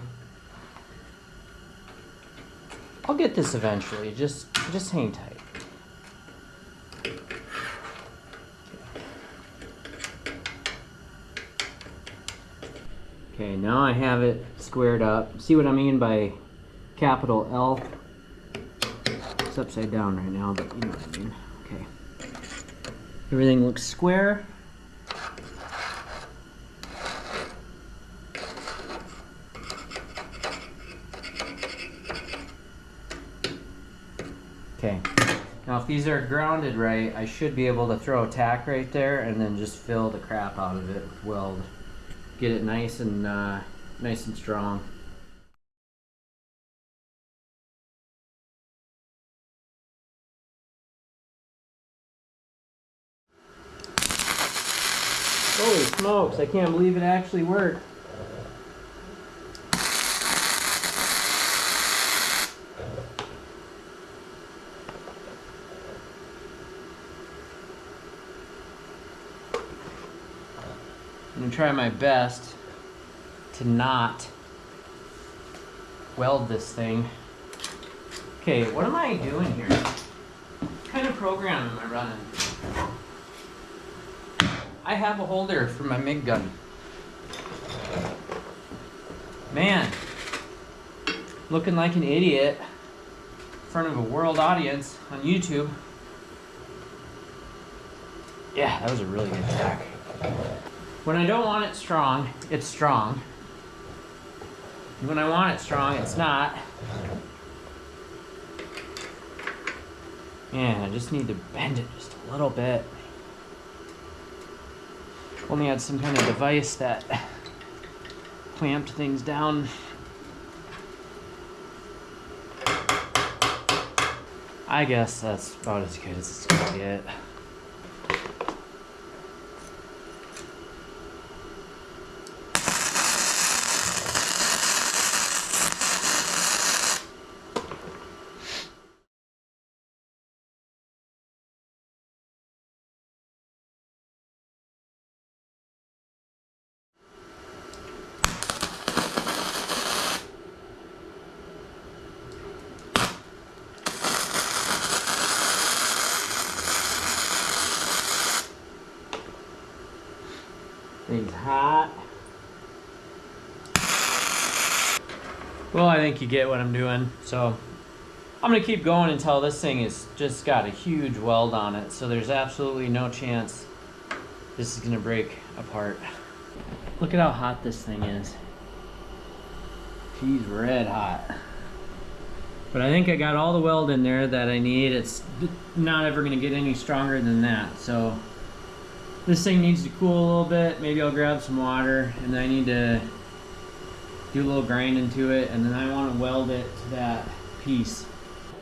I'll get this eventually. Just hang tight. Okay, now I have it squared up. See what I mean by capital L? It's upside down right now, but you know what I mean. Okay. Everything looks square. Okay, now if these are grounded right, I should be able to throw a tack right there and then just fill the crap out of it with weld. Get it nice and strong. Holy smokes, I can't believe it actually worked. I'm gonna try my best to not weld this thing. Okay, what am I doing here? What kind of program am I running? I have a holder for my MIG gun. Man, looking like an idiot in front of a world audience on YouTube. Yeah, that was a really good tack. When I don't want it strong, it's strong. And when I want it strong, it's not. Man, I just need to bend it just a little bit. Only had some kind of device that clamped things down. I guess that's about as good as it's gonna get. Thing's hot. Well, I think you get what I'm doing. So I'm gonna keep going until this thing is just got a huge weld on it. So there's absolutely no chance this is gonna break apart. Look at how hot this thing is. She's red hot. But I think I got all the weld in there that I need. It's not ever gonna get any stronger than that. So This thing needs to cool a little bit. Maybe I'll grab some water, and then I need to do a little grinding to it, and then I want to weld it to that piece.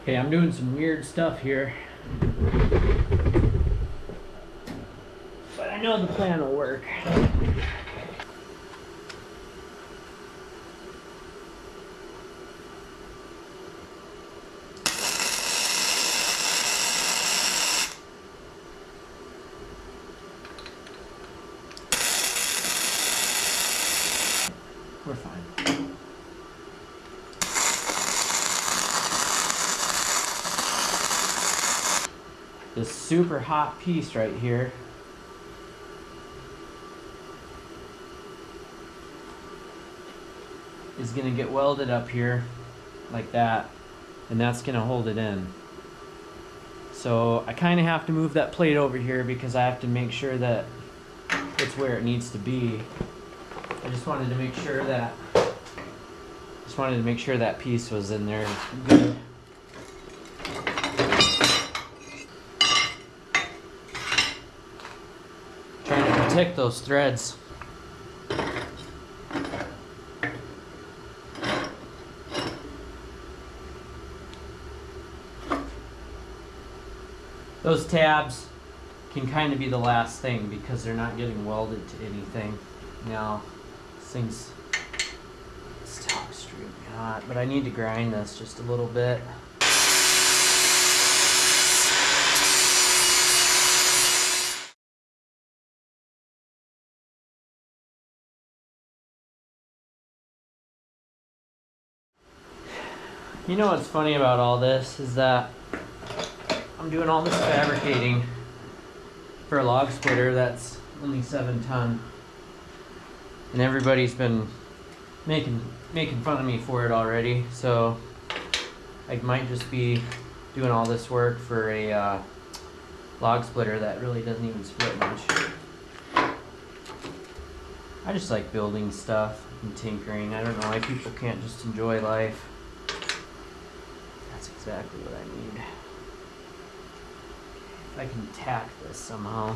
Okay, I'm doing some weird stuff here, but I know the plan will work. We're fine. This super hot piece right here is going to get welded up here like that, and that's going to hold it in. So I kind of have to move that plate over here because I have to make sure that it's where it needs to be. I just wanted to make sure that piece was in there good. Trying to protect those threads. Those tabs can kind of be the last thing because they're not getting welded to anything. Now, this thing's still extremely hot, but I need to grind this just a little bit. You know what's funny about all this is that I'm doing all this fabricating for a log splitter that's only 7 ton. And everybody's been making fun of me for it already, so I might just be doing all this work for a log splitter that really doesn't even split much. I just like building stuff and tinkering. I don't know why people can't just enjoy life. That's exactly what I need. If I can tack this somehow.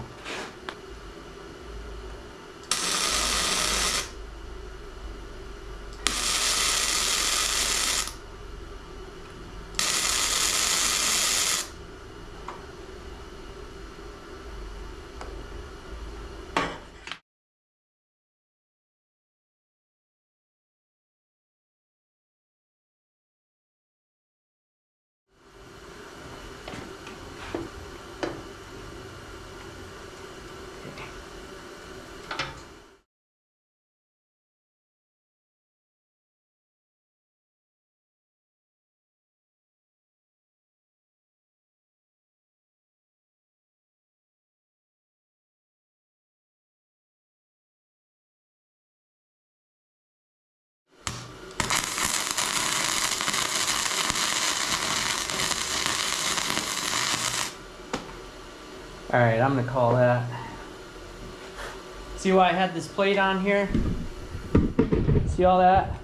Alright, I'm gonna call that. See why I had this plate on here? See all that?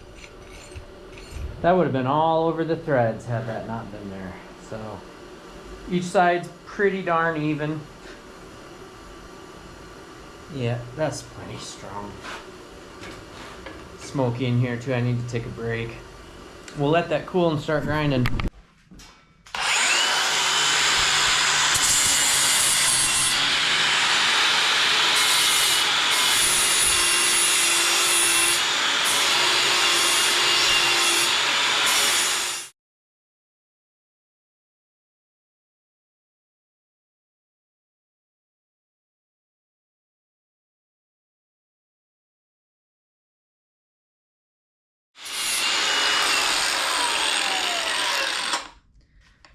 That would have been all over the threads had that not been there. So each side's pretty darn even. Yeah, that's pretty strong. Smoky in here too. I need to take a break. We'll let that cool and start grinding.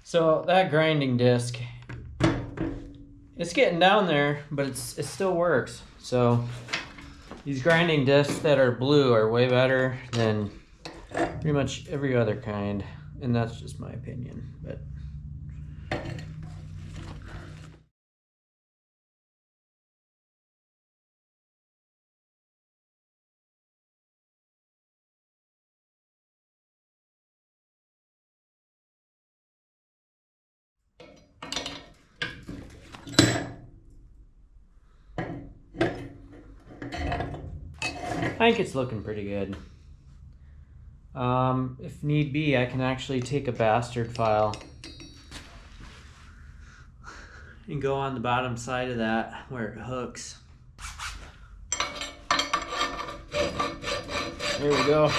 So that grinding disc, it's getting down there, but it still works. So these grinding discs that are blue are way better than pretty much every other kind, and that's just my opinion. But think it's looking pretty good. If need be, I can actually take a bastard file and go on the bottom side of that where it hooks. There we go.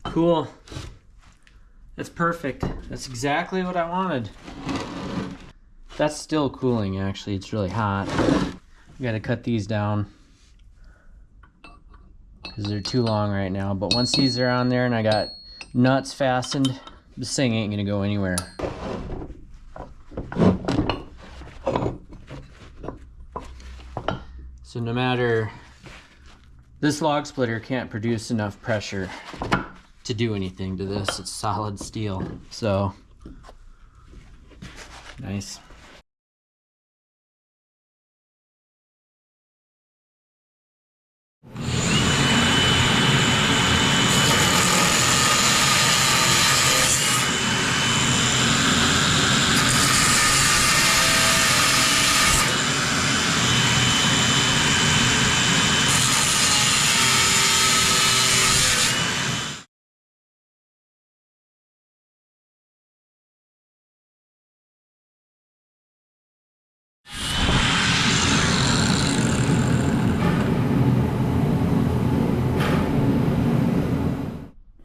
Cool. That's perfect. That's exactly what I wanted. That's still cooling, actually. It's really hot. We gotta cut these down because they're too long right now. But once these are on there and I got nuts fastened, this thing ain't gonna go anywhere. So no matter, this log splitter can't produce enough pressure to do anything to this. It's solid steel. So nice.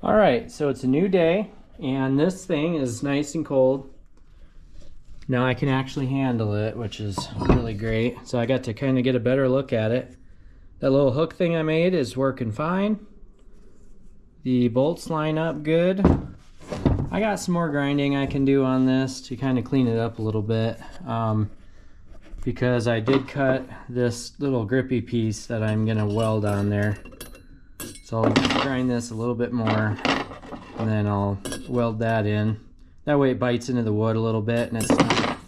All right, so it's a new day and this thing is nice and cold. Now I can actually handle it, which is really great. So I got to kind of get a better look at it. That little hook thing I made is working fine. The bolts line up good. I got some more grinding I can do on this to kind of clean it up a little bit, because I did cut this little grippy piece that I'm gonna weld on there. So I'll grind this a little bit more and then I'll weld that in. That way it bites into the wood a little bit and it's not,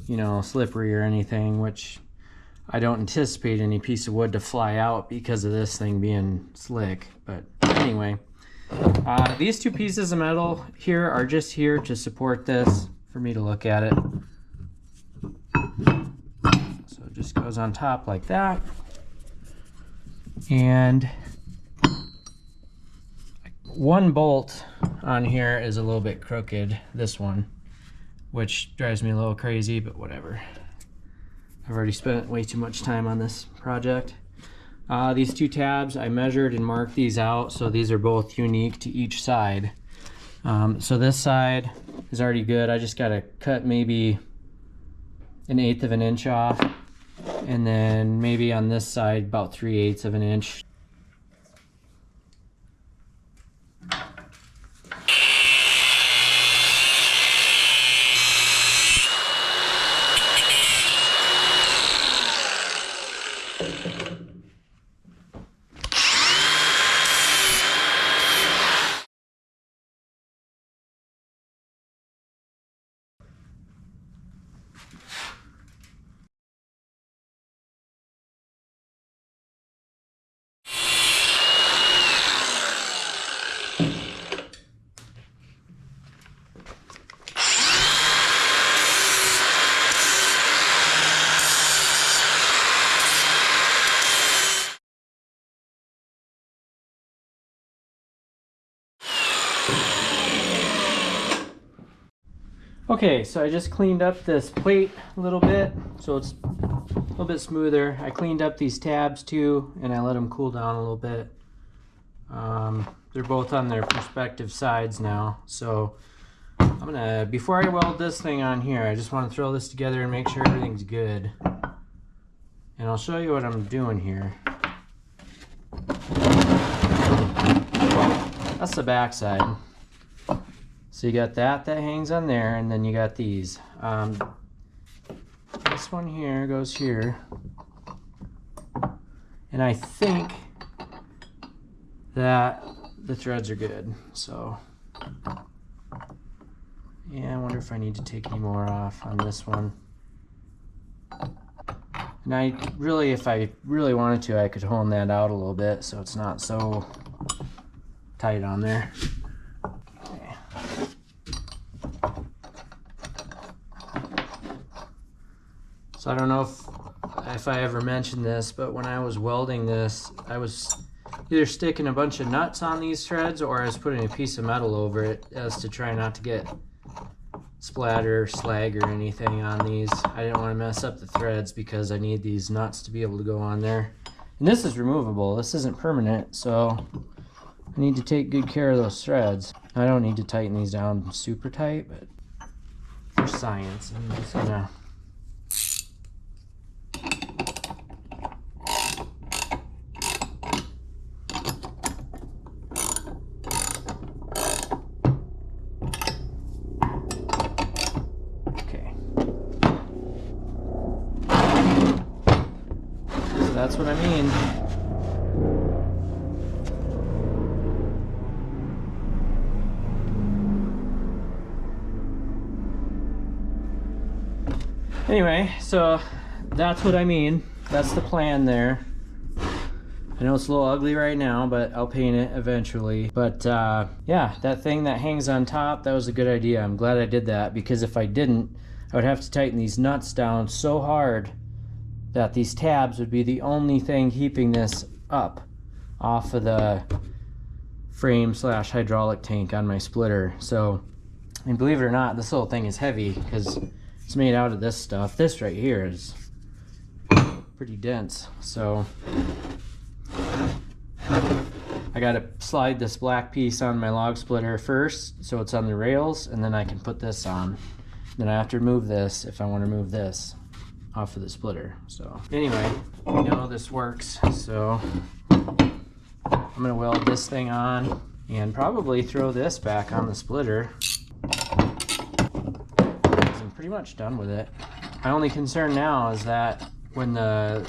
you know, slippery or anything, which I don't anticipate any piece of wood to fly out because of this thing being slick. But anyway, these two pieces of metal here are just here to support this for me to look at it. So it just goes on top like that. And one bolt on here is a little bit crooked, this one, which drives me a little crazy, but whatever. I've already spent way too much time on this project. These two tabs, I measured and marked these out, so these are both unique to each side. So this side is already good. I just gotta cut maybe 1/8 of an inch off, and then maybe on this side about 3/8 of an inch. Okay, so I just cleaned up this plate a little bit, so it's a little bit smoother. I cleaned up these tabs too, and I let them cool down a little bit. They're both on their respective sides now, so I'm gonna, before I weld this thing on here, I just want to throw this together and make sure everything's good. And I'll show you what I'm doing here. That's the back side. So you got that hangs on there, and then you got these. This one here goes here. And I think that the threads are good. So, yeah, I wonder if I need to take any more off on this one. And I really, if I really wanted to, I could hone that out a little bit so it's not so tight on there. Okay. So I don't know if I ever mentioned this, but when I was welding this, I was either sticking a bunch of nuts on these threads or I was putting a piece of metal over it as to try not to get splatter, slag, or anything on these. I didn't want to mess up the threads because I need these nuts to be able to go on there. And this is removable. This isn't permanent, so I need to take good care of those threads. I don't need to tighten these down super tight, but for science, I'm just gonna that's what I mean. Anyway, so that's what I mean. That's the plan there. I know it's a little ugly right now, but I'll paint it eventually. But yeah, that thing that hangs on top, that was a good idea. I'm glad I did that, because if I didn't, I would have to tighten these nuts down so hard that these tabs would be the only thing keeping this up off of the frame slash hydraulic tank on my splitter. So, and believe it or not, this little thing is heavy because it's made out of this stuff. This right here is pretty dense. So I gotta slide this black piece on my log splitter first so it's on the rails, and then I can put this on. Then I have to remove this if I want to remove this off of the splitter. So anyway, we know this works, so I'm gonna weld this thing on and probably throw this back on the splitter. I'm pretty much done with it. My only concern now is that when the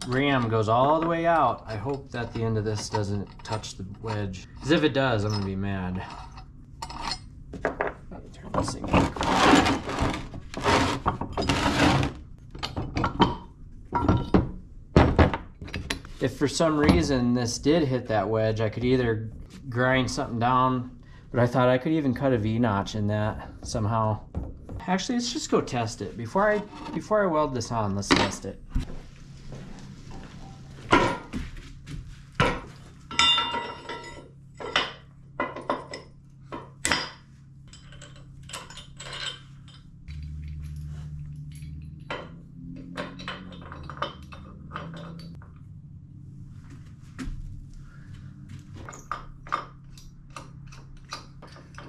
ram goes all the way out, I hope that the end of this doesn't touch the wedge, because if it does, I'm gonna be mad. Let me turn this thing back. If for some reason this did hit that wedge, I could either grind something down, but I thought I could even cut a V-notch in that somehow. Actually, let's just go test it. Before I weld this on, let's test it.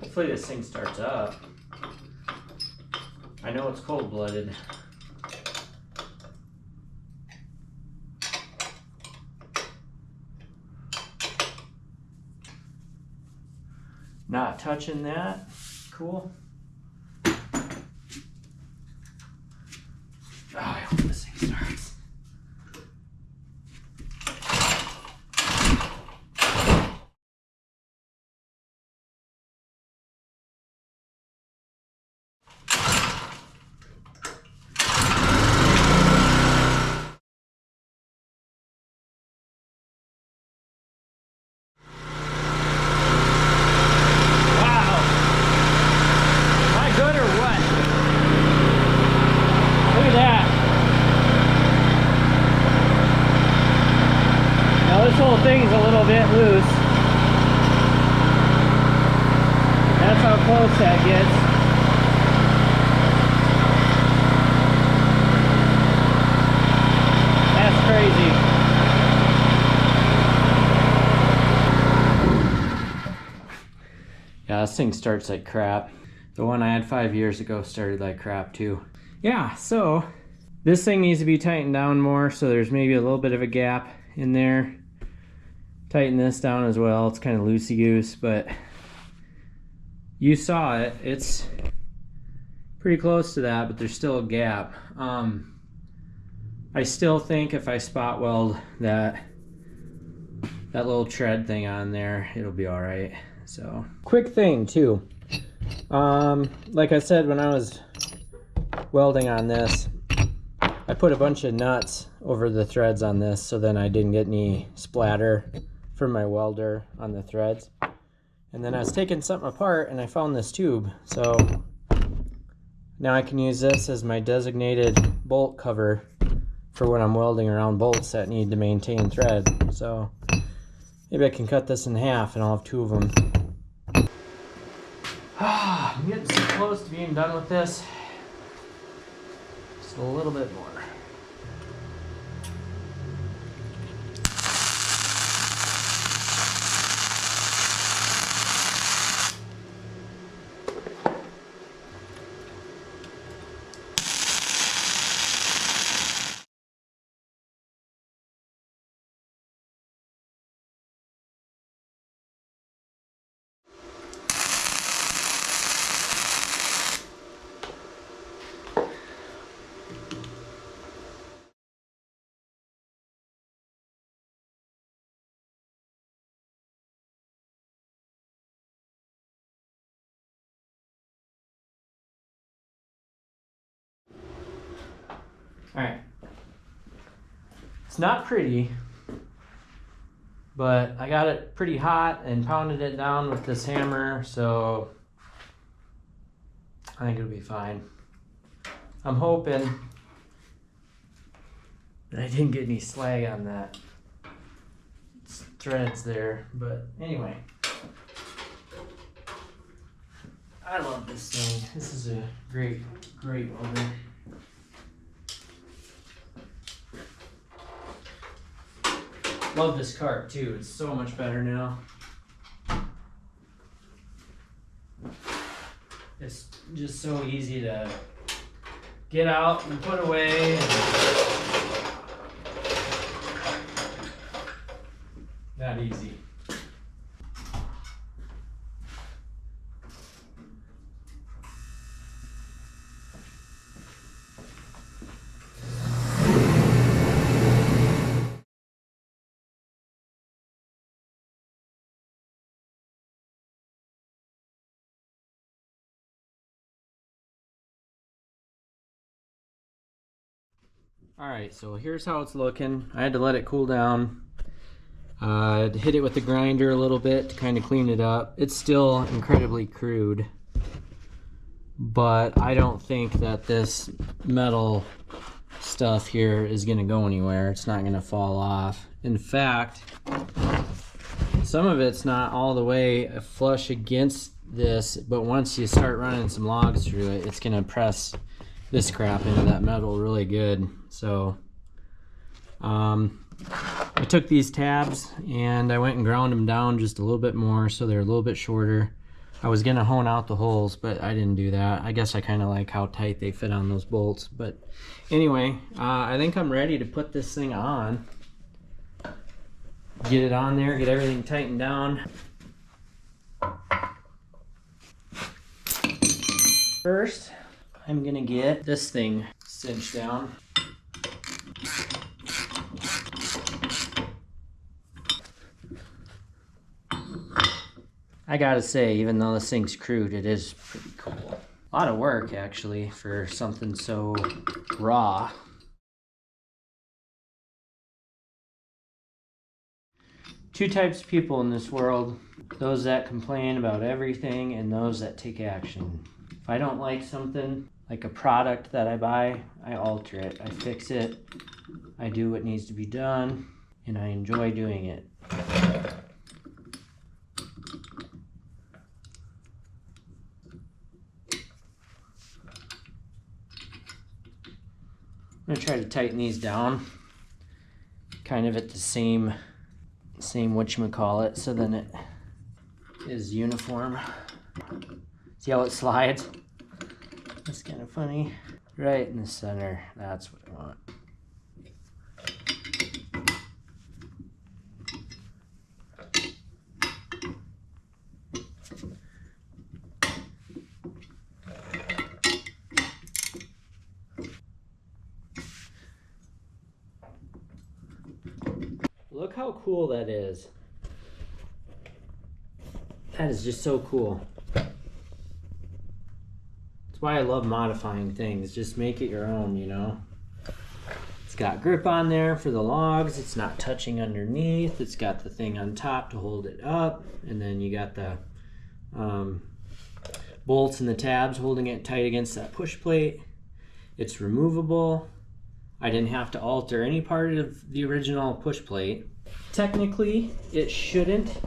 Hopefully this thing starts up. I know it's cold-blooded. Not touching that. Cool. Oh, I hope this thing starts. Thing's a little bit loose. That's how close that gets. That's crazy. Yeah, this thing starts like crap. The one I had 5 years ago started like crap too. Yeah, so this thing needs to be tightened down more, so there's maybe a little bit of a gap in there. Tighten this down as well. It's kind of loosey-goose, but you saw it. It's pretty close to that, but there's still a gap. I still think if I spot weld that little tread thing on there, it'll be all right. So, quick thing too. Like I said, when I was welding on this, I put a bunch of nuts over the threads on this so then I didn't get any splatter from my welder on the threads. And then I was taking something apart and I found this tube. So now I can use this as my designated bolt cover for when I'm welding around bolts that need to maintain thread. So maybe I can cut this in half and I'll have 2 of them. I'm getting so close to being done with this. Just a little bit more. Alright, it's not pretty, but I got it pretty hot and pounded it down with this hammer, so I think it'll be fine. I'm hoping that I didn't get any slag on that threads there, but anyway. I love this thing. This is a great welder. Love this cart too, it's so much better now. It's just so easy to get out and put away. That easy. Alright, so here's how it's looking. I had to let it cool down. Hit it with the grinder a little bit to kind of clean it up. It's still incredibly crude, but I don't think that this metal stuff here is going to go anywhere. It's not going to fall off. In fact, some of it's not all the way flush against this, but once you start running some logs through it, it's going to press this crap into that metal really good. So I took these tabs and I went and ground them down just a little bit more so they're a little bit shorter. I was gonna hone out the holes, but I didn't do that. I guess I kind of like how tight they fit on those bolts. But anyway, I think I'm ready to put this thing on. Get it on there, get everything tightened down. First, I'm gonna get this thing cinched down. I gotta say, even though this thing's crude, it is pretty cool. A lot of work, actually, for something so raw. Two types of people in this world: those that complain about everything and those that take action. If I don't like something, like a product that I buy, I alter it, I fix it, I do what needs to be done, and I enjoy doing it. I'm gonna try to tighten these down kind of at the same whatchamacallit, so then it is uniform. See how it slides? That's kind of funny. Right in the center, that's what I want. Look how cool that is. That is just so cool. That's why I love modifying things. Just make it your own, you know? It's got grip on there for the logs. It's not touching underneath. It's got the thing on top to hold it up. And then you got the bolts and the tabs holding it tight against that push plate. It's removable. I didn't have to alter any part of the original push plate. Technically, it shouldn't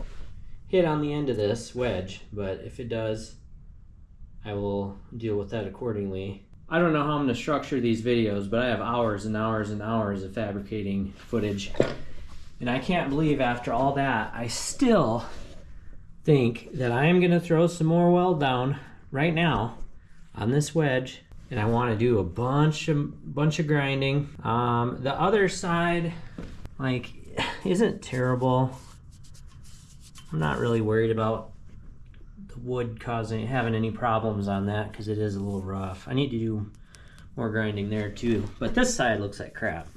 hit on the end of this wedge, but if it does, I will deal with that accordingly. I don't know how I'm going to structure these videos, but I have hours and hours and hours of fabricating footage. And I can't believe after all that, I still think that I am going to throw some more weld down right now on this wedge. And I want to do a bunch of grinding. The other side, like, isn't terrible. I'm not really worried about the wood having any problems on that because it is a little rough. I need to do more grinding there too. But this side looks like crap.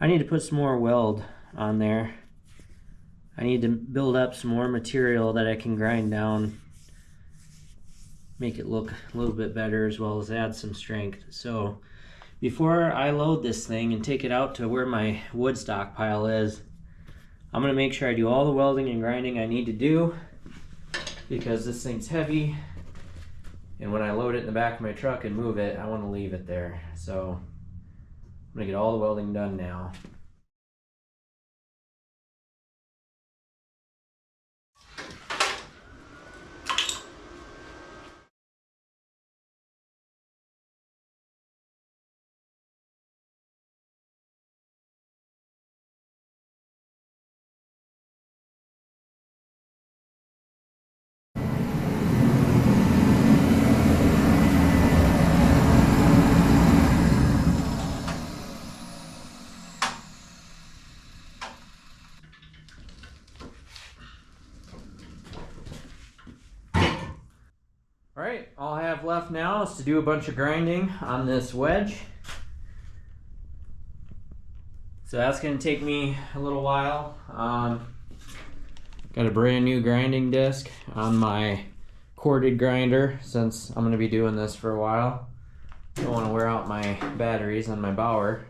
I need to put some more weld on there. I need to build up some more material that I can grind down, make it look a little bit better, as well as add some strength. So before I load this thing and take it out to where my wood stockpile is, I'm going to make sure I do all the welding and grinding I need to do, because this thing's heavy, and when I load it in the back of my truck and move it, I want to leave it there. So I'm going to get all the welding done now. Alright, all I have left now is to do a bunch of grinding on this wedge. So that's going to take me a little while. Got a brand new grinding disc on my corded grinder since I'm going to be doing this for a while. Don't want to wear out my batteries on my Bauer.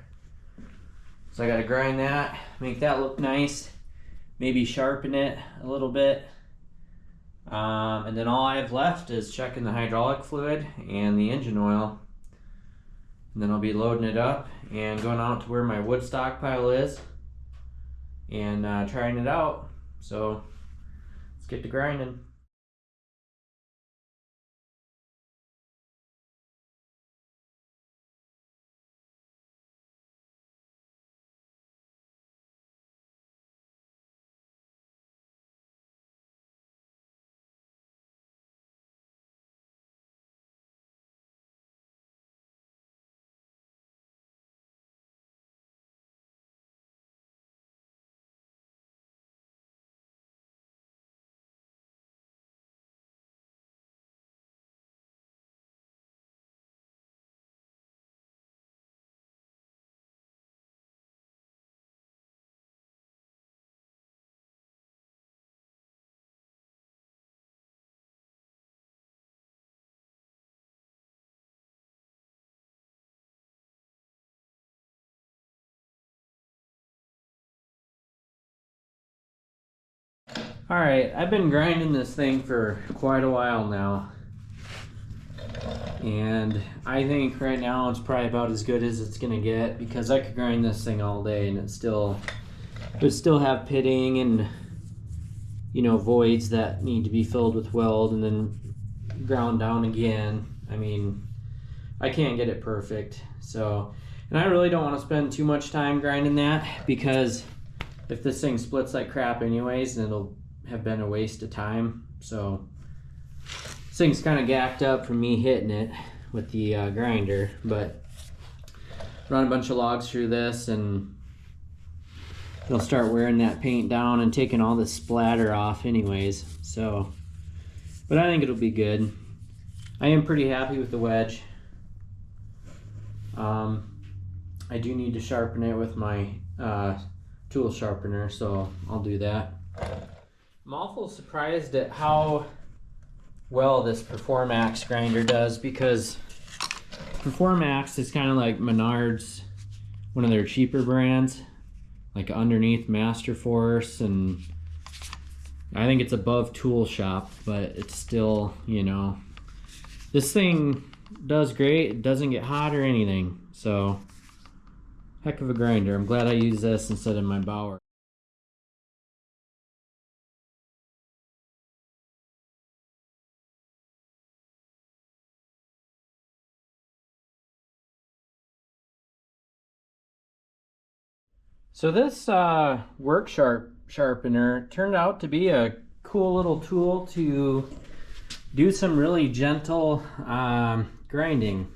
So I got to grind that, make that look nice, maybe sharpen it a little bit. And then all I have left is checking the hydraulic fluid and the engine oil. And then I'll be loading it up and going out to where my wood stockpile is and trying it out. So let's get to grinding. Alright, I've been grinding this thing for quite a while now, and I think right now it's probably about as good as it's gonna get, because I could grind this thing all day and it would still have pitting and, you know, voids that need to be filled with weld and then ground down again. I mean, I can't get it perfect. So, and I really don't want to spend too much time grinding that, because if this thing splits like crap anyways, then it'll have been a waste of time. So this thing's kind of gacked up from me hitting it with the grinder, but run a bunch of logs through this and it'll start wearing that paint down and taking all the splatter off anyways. So, but I think it'll be good. I am pretty happy with the wedge. I do need to sharpen it with my tool sharpener, so I'll do that. I'm awful surprised at how well this Performax grinder does, because Performax is kind of like Menards, one of their cheaper brands, like underneath Master Force, and I think it's above Tool Shop, but it's still, you know, this thing does great. It doesn't get hot or anything, so heck of a grinder. I'm glad I use this instead of my Bauer. So this work sharpener turned out to be a cool little tool to do some really gentle grinding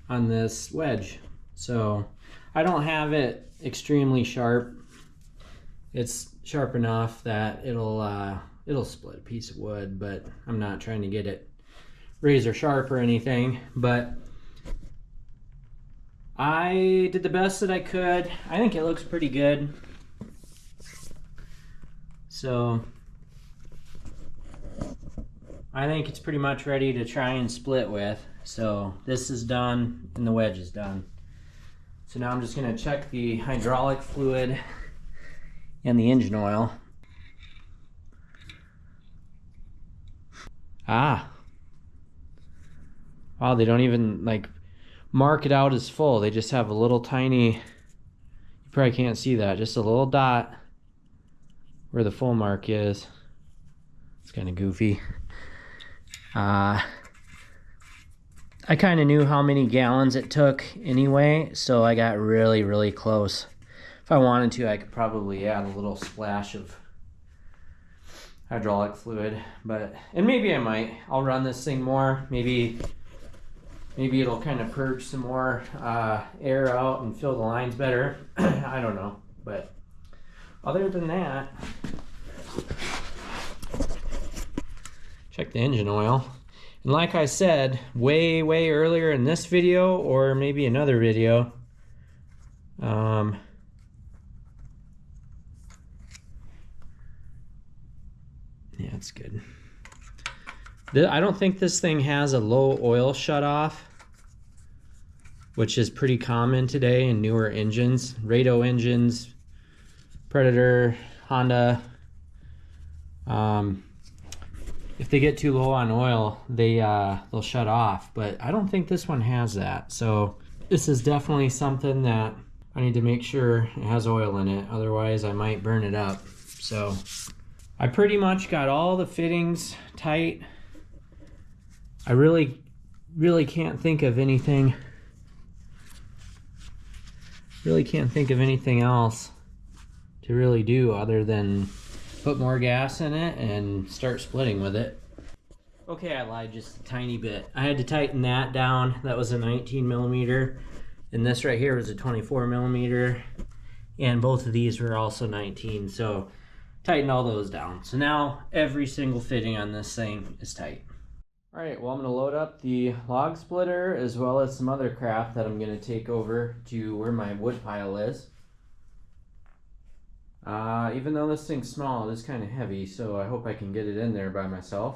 on this wedge. So I don't have it extremely sharp. It's sharp enough that it'll split a piece of wood, but I'm not trying to get it razor sharp or anything. But I did the best that I could. I think it looks pretty good. So I think it's pretty much ready to try and split with. So this is done and the wedge is done. So now I'm just going to check the hydraulic fluid and the engine oil. Ah. Wow, they don't even like mark it out as full. They just have a little tiny, you probably can't see that, just a little dot where the full mark is. It's kind of goofy. I kind of knew how many gallons it took anyway, so I got really close. If I wanted to, I could probably add a little splash of hydraulic fluid, and maybe I might. I'll run this thing more. Maybe it'll kind of purge some more air out and fill the lines better. I don't know, but other than that, check the engine oil. And like I said, way earlier in this video, or maybe another video, yeah, it's good. I don't think this thing has a low oil shutoff, which is pretty common today in newer engines. Rado engines, Predator, Honda. If they get too low on oil, they'll shut off, but I don't think this one has that. So this is definitely something that I need to make sure it has oil in it, otherwise I might burn it up. So I pretty much got all the fittings tight. I really can't think of anything. Really can't think of anything else to really do other than put more gas in it and start splitting with it. Okay, I lied just a tiny bit. I had to tighten that down. That was a 19 millimeter, and this right here was a 24 millimeter, and both of these were also 19. So tighten all those down. So now every single fitting on this thing is tight. All right, well, I'm going to load up the log splitter as well as some other crap that I'm going to take over to where my wood pile is. Even though this thing's small, it is kind of heavy, so I hope I can get it in there by myself.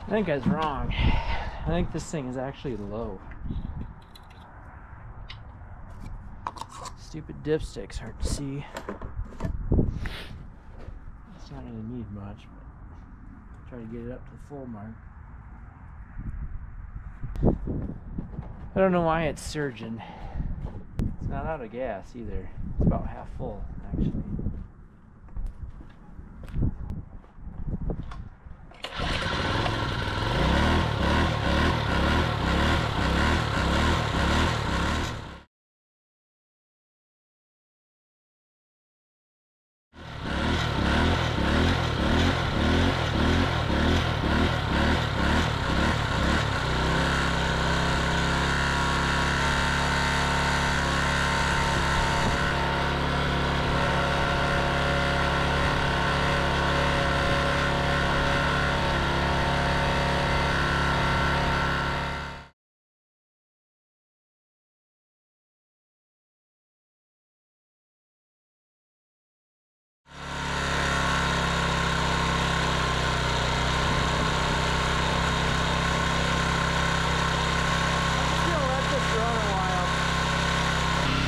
I think I was wrong. I think this thing is actually low. Stupid dipstick's hard to see. It's not going to need much, but try to get it up to the full mark. I don't know why it's surging. It's not out of gas either. It's about half full, actually.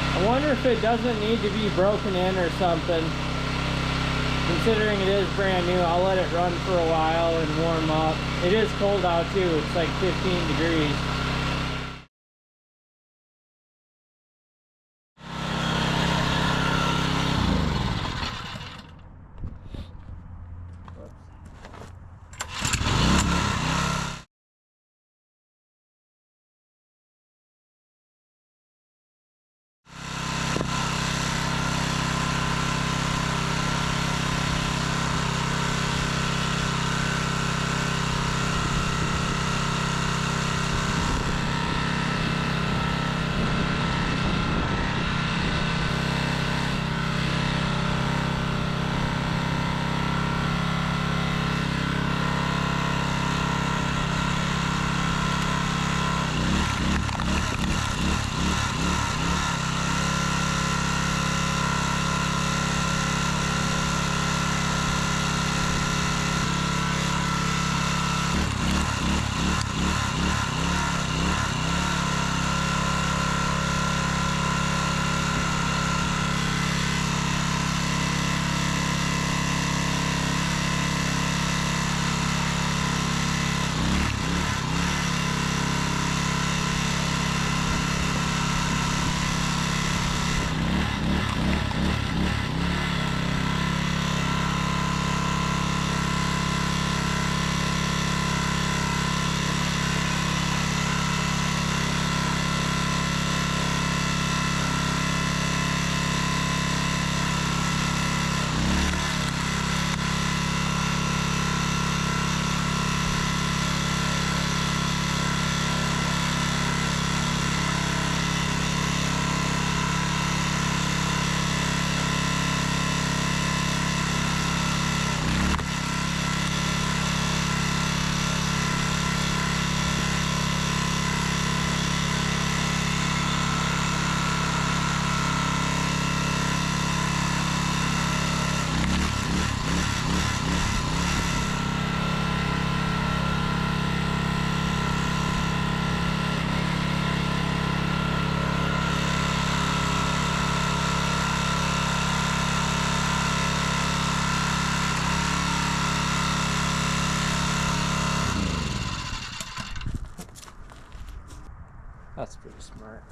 I wonder if it doesn't need to be broken in or something. Considering it is brand new, I'll let it run for a while and warm up. It is cold out too, it's like 15 degrees. That's pretty smart.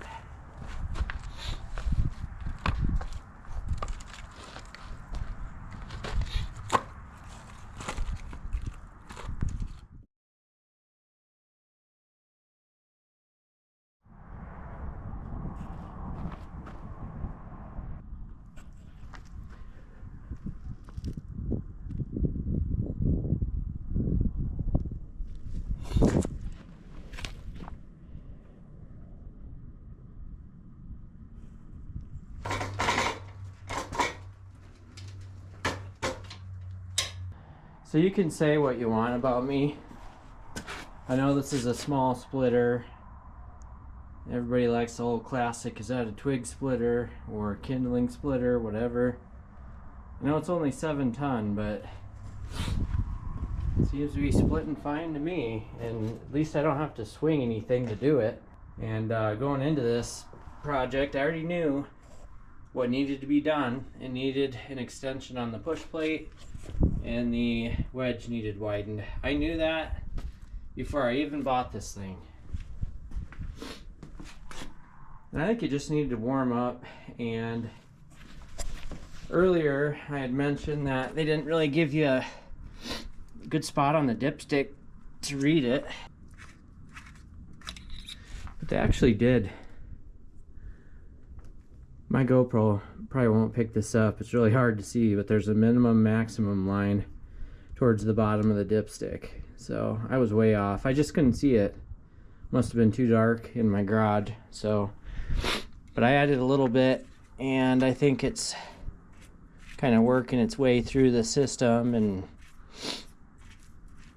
So you can say what you want about me. I know this is a small splitter. Everybody likes the old classic, is that a twig splitter or a kindling splitter, whatever. I know it's only 7 ton, but it's Seems to be splitting fine to me, and at least I don't have to swing anything to do it. And going into this project, I already knew what needed to be done. It needed an extension on the push plate, and the wedge needed widened. I knew that before I even bought this thing. And I think it just needed to warm up. And earlier I had mentioned that they didn't really give you a good spot on the dipstick to read it, but they actually did. My GoPro probably won't pick this up, it's really hard to see, but there's a minimum maximum line towards the bottom of the dipstick. So I was way off. I just couldn't see it. Must have been too dark in my garage. So, but I added a little bit, and I think it's kind of working its way through the system and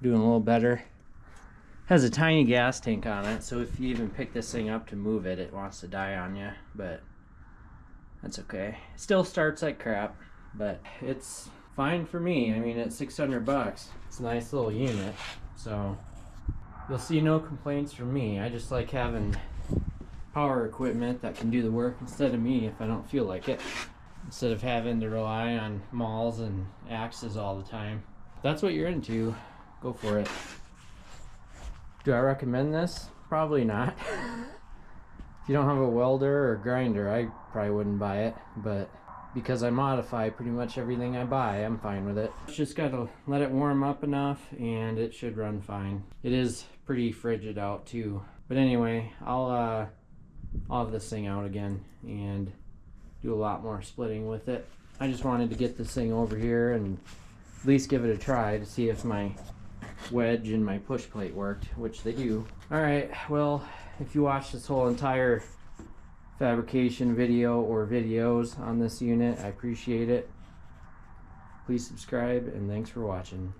doing a little better. Has a tiny gas tank on it, so if you even pick this thing up to move it, it wants to die on you, but that's okay. It still starts like crap, but it's fine for me. I mean, at 600 bucks, it's a nice little unit, so you'll see no complaints from me. I just like having power equipment that can do the work instead of me if I don't feel like it, instead of having to rely on mauls and axes all the time. If that's what you're into, go for it. Do I recommend this? Probably not. If you don't have a welder or grinder, I probably wouldn't buy it, but because I modify pretty much everything I buy, I'm fine with it. Just gotta let it warm up enough and it should run fine. It is pretty frigid out too. But anyway, I'll have this thing out again and do a lot more splitting with it. I just wanted to get this thing over here and at least give it a try to see if my wedge and my push plate worked, which they do. Alright, well, if you watched this whole entire fabrication video or videos on this unit, I appreciate it. Please subscribe, and thanks for watching.